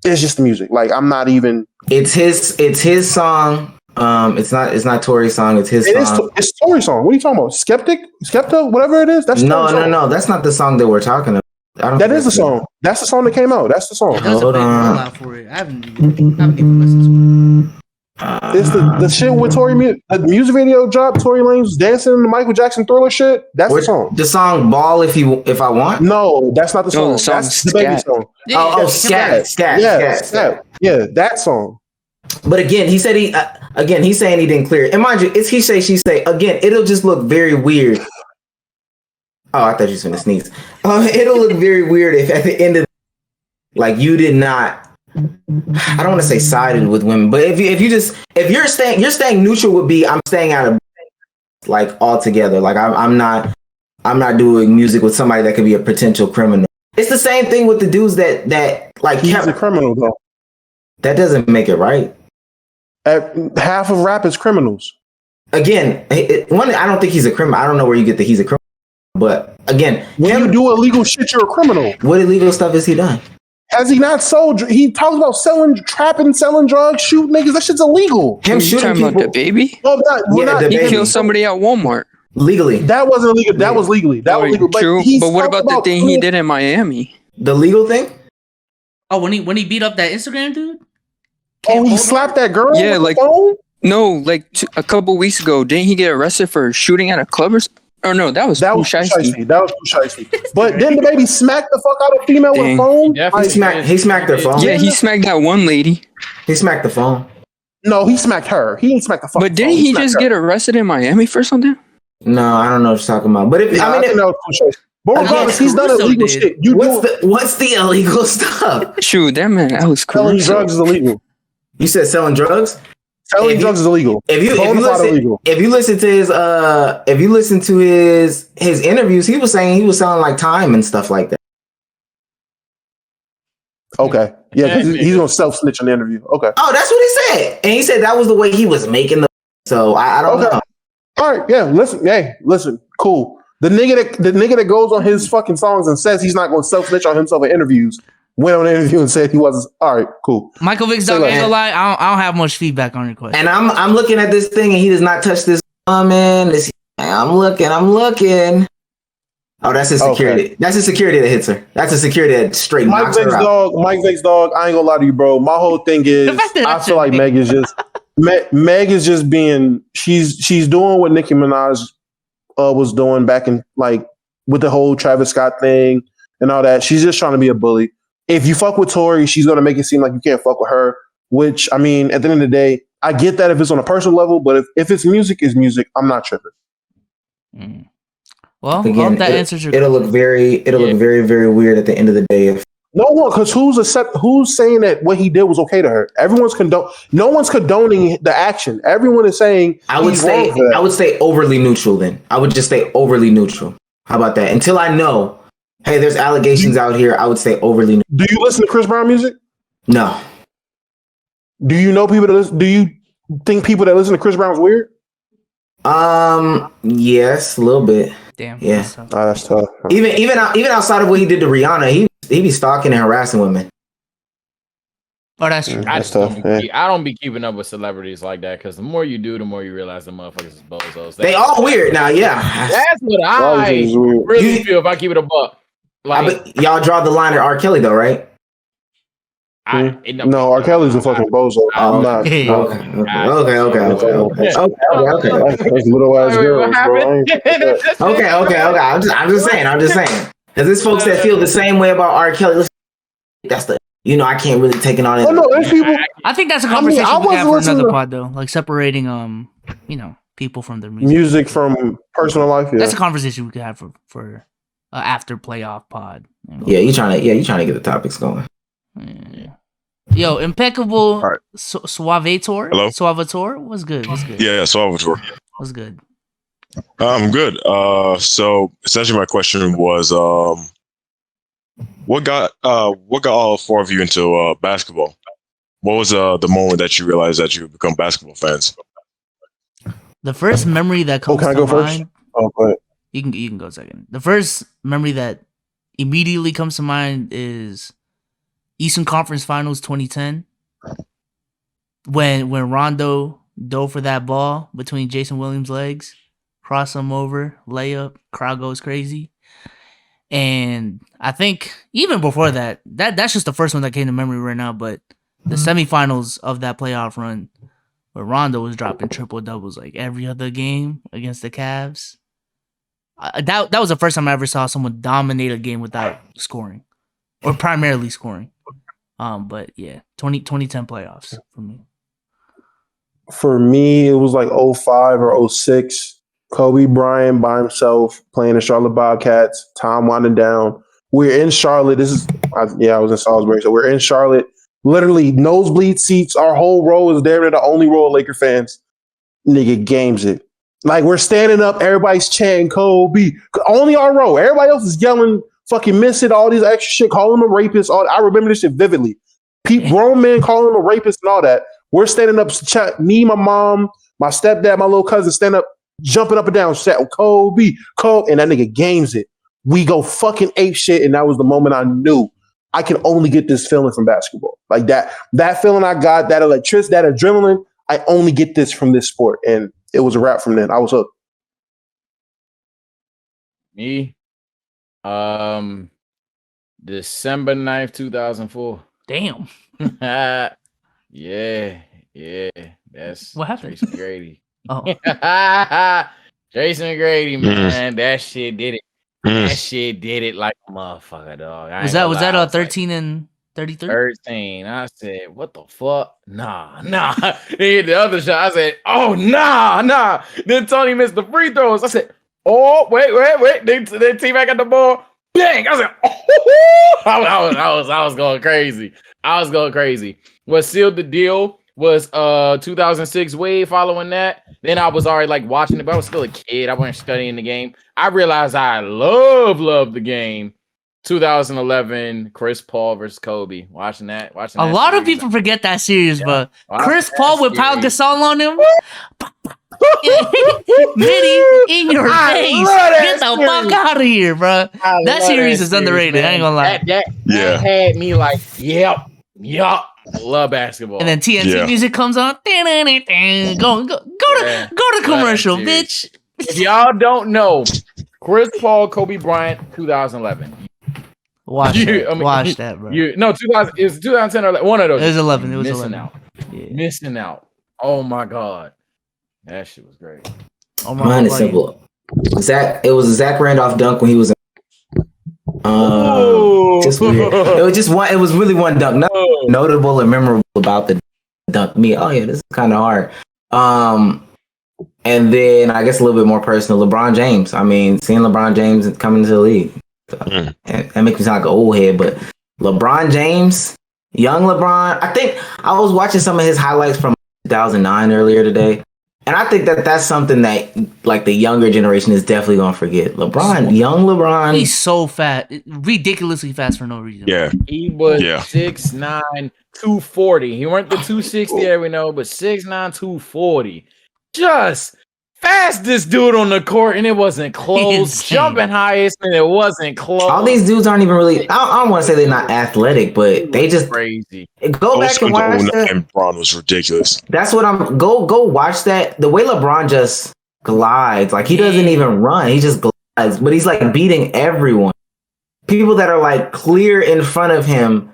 It's just the music. Like, I'm not even. It's his song. It's not Tory's song. It's his song. It's Tory's song. What are you talking about? Skepta, whatever it is. That's no. That's not the song that we're talking about. That is the song. That's the song that came out. That's the song. Hold on. For it. I haven't even listened to it. It's the shit with Tory. The music video dropped. Tory Lanez was dancing in the Michael Jackson Thriller shit. That's the song. The song "Ball If I Want." No, that's not the song. No, the that's the baby song. Scat. Yeah, that song. But again, he's saying he didn't clear it. And mind you, it's he say, she say. Again, it'll just look very weird. Oh, I thought you was gonna sneeze. It'll look very weird if at the end of like you did not. I don't want to say sided with women, but if you're staying neutral would be I'm staying out of like altogether. Like I'm not doing music with somebody that could be a potential criminal. It's the same thing with the dudes that like he's a criminal though. That doesn't make it right. Half of rap is criminals. Again, I don't think he's a criminal. I don't know where you get that he's a criminal. But again, when you do illegal shit, you're a criminal. What illegal stuff has he done? Has he not sold? He talks about selling drugs, shooting niggas. That shit's illegal. Him shooting people. About the baby? Well, he killed somebody at Walmart. Legally. That wasn't illegal. That was legally. That was legal. True. But what about the thing he did in Miami? The legal thing? Oh, when he beat up that Instagram dude? He slapped that girl? Yeah, with like the phone? No, like a couple weeks ago, didn't he get arrested for shooting at a club or something? Oh no, that was Shiesty. That was Shiesty. But didn't the baby smack the fuck out of a female with a phone? He smacked their phone. Yeah, he smacked that one lady. He smacked the phone. No, he smacked her. He didn't smack the phone. But didn't he just get arrested in Miami for something? No, I don't know what you're talking about. But but regardless, he's done illegal shit. What's the illegal stuff? Shoot, that was cool. Selling drugs is illegal. You said selling drugs? Selling drugs is illegal. If you listen to his interviews, he was saying he was selling like time and stuff like that. Okay. Yeah, he's gonna self-snitch in the interview. Okay. Oh, that's what he said. And he said that was the way he was making the so I don't know. All right, yeah. Listen, cool. The nigga that goes on his fucking songs and says he's not gonna self-snitch on himself in interviews went on an interview and said he wasn't. All right, cool. Michael Vick's dog ain't gonna lie. I don't have much feedback on your question. And I'm looking at this thing and he does not touch this woman. I'm looking. Oh, that's his security. Okay. That's his security that hits her. That's his security that straight knocks her out. Mike Vick's dog. I ain't gonna lie to you, bro. My whole thing is I feel like Meg is just Meg is just being she's doing what Nicki Minaj was doing back in like with the whole Travis Scott thing and all that. She's just trying to be a bully. If you fuck with Tori, she's gonna make it seem like you can't fuck with her. Which I mean, at the end of the day, I get that if it's on a personal level, but if it's music, is music. I'm not tripping. Well, Again, that answers your. It'll look very, very weird at the end of the day. If No one, because who's saying that what he did was okay to her? No one's condoning the action. Everyone is saying I would say overly neutral. Then I would just say overly neutral. How about that? Until I know, hey, there's allegations out here. I would say overly neutral. Do you listen to Chris Brown music? No. Do you know people that listen? Do you think people that listen to Chris Brown is weird? Yes, a little bit. Damn. Yeah. That's tough. Even outside of what he did to Rihanna, he be stalking and harassing women. Oh, that's true. I don't be keeping up with celebrities like that because the more you do, the more you realize the motherfuckers is bozos. They all weird now, yeah. That's what I really feel if I keep it a buck. Like y'all draw the line at R. Kelly though, right? No, R. Kelly's a fucking bozo. I'm not. Okay. That's little ass girls, bro. Okay. I'm just saying. Because there's folks that feel the same way about R. Kelly. That's I can't really take it on. Oh no, there's people. I think that's a conversation we can have for another pod though. Like separating people from their music from personal life. Yeah. That's a conversation we could have for after playoff pod. Yeah, you trying to get the topics going. Yeah. Yo, impeccable right. Suavator. Hello? Suavator was good. Yeah, Salvatore. Was good. I'm good. So essentially my question was what got all four of you into basketball? What was the moment that you realized that you would become basketball fans? The first memory that comes can I to go mind. first? Oh, go ahead. You can go second. The first memory that immediately comes to mind is Eastern Conference Finals 2010. When Rondo dove for that ball between Jason Williams' legs, cross him over, layup, crowd goes crazy. And I think even before that's just the first one that came to memory right now, but the semifinals of that playoff run where Rondo was dropping triple doubles like every other game against the Cavs. That was the first time I ever saw someone dominate a game without scoring or primarily scoring. But yeah, 2010 playoffs for me. For me, it was like 05 or 06. Kobe Bryant by himself playing the Charlotte Bobcats. Time winding down. We're in Charlotte. I was in Salisbury. So we're in Charlotte. Literally nosebleed seats. Our whole row is there. We're the only row of Laker fans. Nigga games it. Like we're standing up. Everybody's chanting Kobe. Only our row. Everybody else is yelling, fucking miss it, all these extra shit, calling him a rapist. I remember this shit vividly. Grown men calling him a rapist and all that. We're standing up, me, my mom, my stepdad, my little cousin, stand up, jumping up and down, shouting Kobe, and that nigga games it. We go fucking ape shit, and that was the moment I knew I can only get this feeling from basketball. Like that feeling I got, that electricity, that adrenaline, I only get this from this sport. And it was a wrap from then. I was hooked. Me? December 9th, 2004. Damn. Yeah. That's what happened. Jason Grady. Oh. Jason Grady, man. That shit did it. That shit did it like a motherfucker, dog. Was that 13 and 33? 13. I said, what the fuck? Nah. He hit the other shot. I said, oh, nah. Then Tony missed the free throws. I said, oh, wait. Then T-Mac got the ball. Bang! I said, oh! I was going crazy. What sealed the deal was 2006 Wade. Following that, then I was already like watching it, but I was still a kid. I wasn't studying the game. I realized I love the game. 2011 Chris Paul versus Kobe. Watching that. A lot of people forget that series, but Chris Paul with Pau Gasol on him. Mitty in your face. Get the fuck out of here, bro. That series is underrated. I ain't gonna lie. That had me like, yep. Love basketball. And then TNT music comes on. Go to commercial, bitch. If y'all don't know, Chris Paul, Kobe Bryant, 2011. Watch that, bro. No, 2000 is 2010 or one of those. It was 11. It was missing 11. out. Yeah. Missing out. Oh my god, that shit was great. Oh my Mine is God. simple. It was a Zach Randolph dunk when he was. Just weird. It was just one. It was really one dunk. Nothing notable or memorable about the dunk. Me, oh yeah, this is kind of hard. And then I guess a little bit more personal. LeBron James. I mean, seeing LeBron James coming into the league, that makes me sound like an old head, but LeBron James, young LeBron. I think I was watching some of his highlights from 2009 earlier today. And I think that's something that like the younger generation is definitely gonna forget. Young LeBron. He's so fat, ridiculously fast for no reason. Yeah. He was Yeah. 6'9", 240. He weren't the 260 that we know, but 6'9", 240. Just fastest dude on the court, and it wasn't close. Insane. Jumping highest, and it wasn't close. All these dudes aren't even really. I don't want to say they're not athletic, but they just crazy. go back and watch that. And Braun was ridiculous. That's what I'm. Go watch that. The way LeBron just glides, like he doesn't even run. He just glides, but he's like beating everyone. People that are like clear in front of him,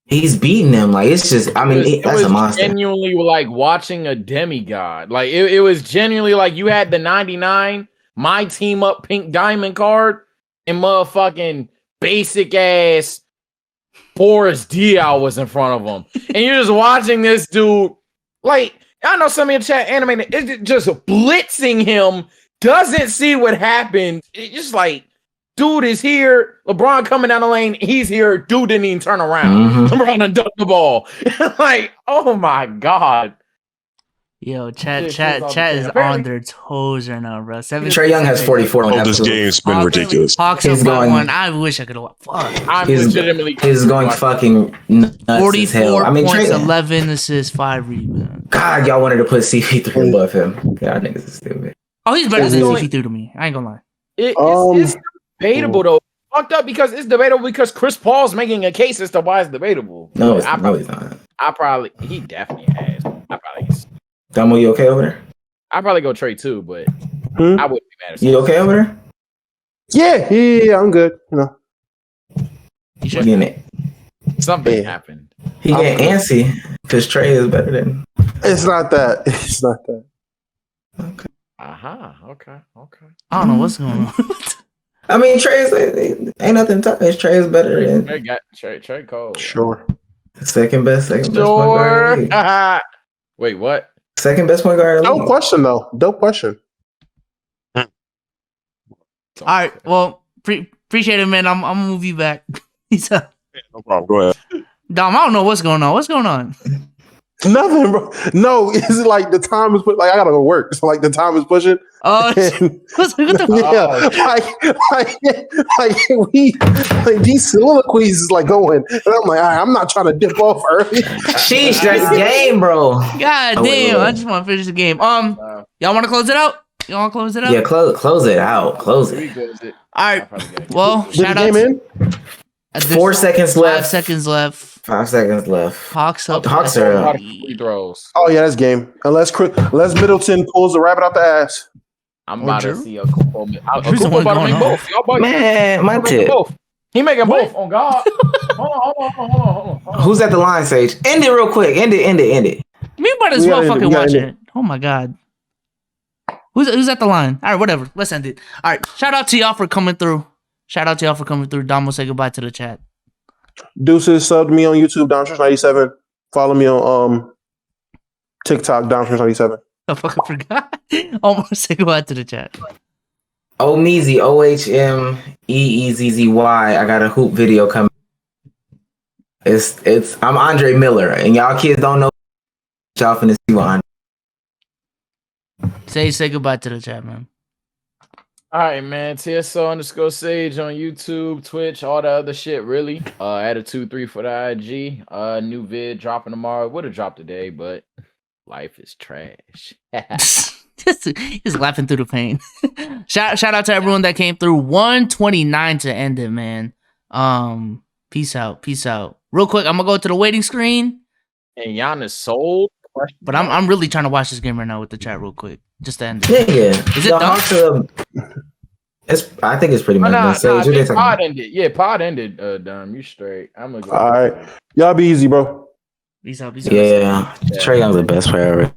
he's beating them. Like it's just. I mean, that's a monster. Genuinely like watching a demigod. Like it was genuinely like you had the 99, my team up pink diamond card, and motherfucking basic ass Boris Diaw was in front of him, and you're just watching this dude. Like I know some of your chat animated, it's just blitzing him. Doesn't see what happened. It's just like. Dude is here. LeBron coming down the lane. He's here. Dude didn't even turn around. LeBron done dunked the ball. Like, oh my god. Yo, chat is on their toes right now, bro. Trae Young has 44. Oh, this game's been ridiculous. Hawks He's up by going- one. I wish I could have. Fuck. I'm He's legitimately going fucking nuts as hell. 44 I mean, points, Trae, 11 assists, 5 rebounds. God, y'all wanted to put CP3 above him. God, niggas is stupid. Oh, he's better It's than going- CP3 to me. I ain't gonna lie. It's debatable though. Fucked up because it's debatable because Chris Paul's making a case as to why it's debatable. No, he's I not. he definitely has. Dumbo, you okay over there? I'd probably go Trey too, but Hmm? I wouldn't be mad at You okay over there? Yeah, I'm good. You know, You sure? Getting it. something Yeah. happened. He get antsy because Trey is better than. it's not that. It's not that. Okay. I don't know what's going on. I mean, Trey ain't nothing to touch. Trey is better than Trey got Trey Cole. Sure. second best point guard. In the league. Wait, what? Second best point guard. In the Dope league. question though. Dope question. All right. Well, appreciate it, man. I'm gonna move you back. Peace out. No problem. Go ahead. Dom, I don't know what's going on. What's going on? Nothing, bro. No, it's like the time is like I gotta go to work. So like the time is pushing. Oh, And- what the like these soliloquies is like going, and I'm like, all right, I'm not trying to dip off early. Sheesh, that's game, bro. God Oh, wait. damn! I just want to finish the game. Y'all want to close it out? Y'all want to close it out? Yeah, close it out. Close We it. goes it. All I right. probably got it. Well, Did the shout out. game in? There's 4 seconds 5 left. seconds left. 5 seconds left. Hawks up. The Hawks A are lot up. of free throws. Oh yeah, that's game. Unless Middleton pulls the rabbit out the ass. I'm Or about to Drew? see a Kupo. Who's the one about to going make on? both. Y'all both. Man, my making tip. both. He making both. On God. Hold on. Who's at the line, Sage? End it real quick. End it. We might as We well gotta end it. fucking We gotta watch end it. Oh my god. Who's at the line? All right, whatever. Let's end it. All right. Shout out to y'all for coming through. Dom will say goodbye to the chat. Deuces, sub to me on YouTube, Downstairs97. Follow me on TikTok, Downstairs97. I fucking forgot. Almost say goodbye to the chat. Omeezy, OHMEEZZY. I got a hoop video coming. I'm Andre Miller, and y'all kids don't know. Y'all finna see what Andre. Say goodbye to the chat, man. All right, man. TSO_Sage on YouTube, Twitch, all the other shit, really. Attitude 3 for the IG. New vid dropping tomorrow. Would have dropped today, but life is trash. He's laughing through the pain. Shout out to everyone that came through. 129 to end it, man. Peace out. Real quick, I'm gonna go to the waiting screen. And Giannis sold. But I'm really trying to watch this game right now with the chat real quick. Just to end it. Yeah. Is it The done? Hawks I think it's pretty much done. Sage, what they talking pod about? ended. Yeah, pod ended. Dom, you straight. I'm gonna go. All right. Y'all be easy, bro. Peace out. Yeah. Trae Young's the best player ever.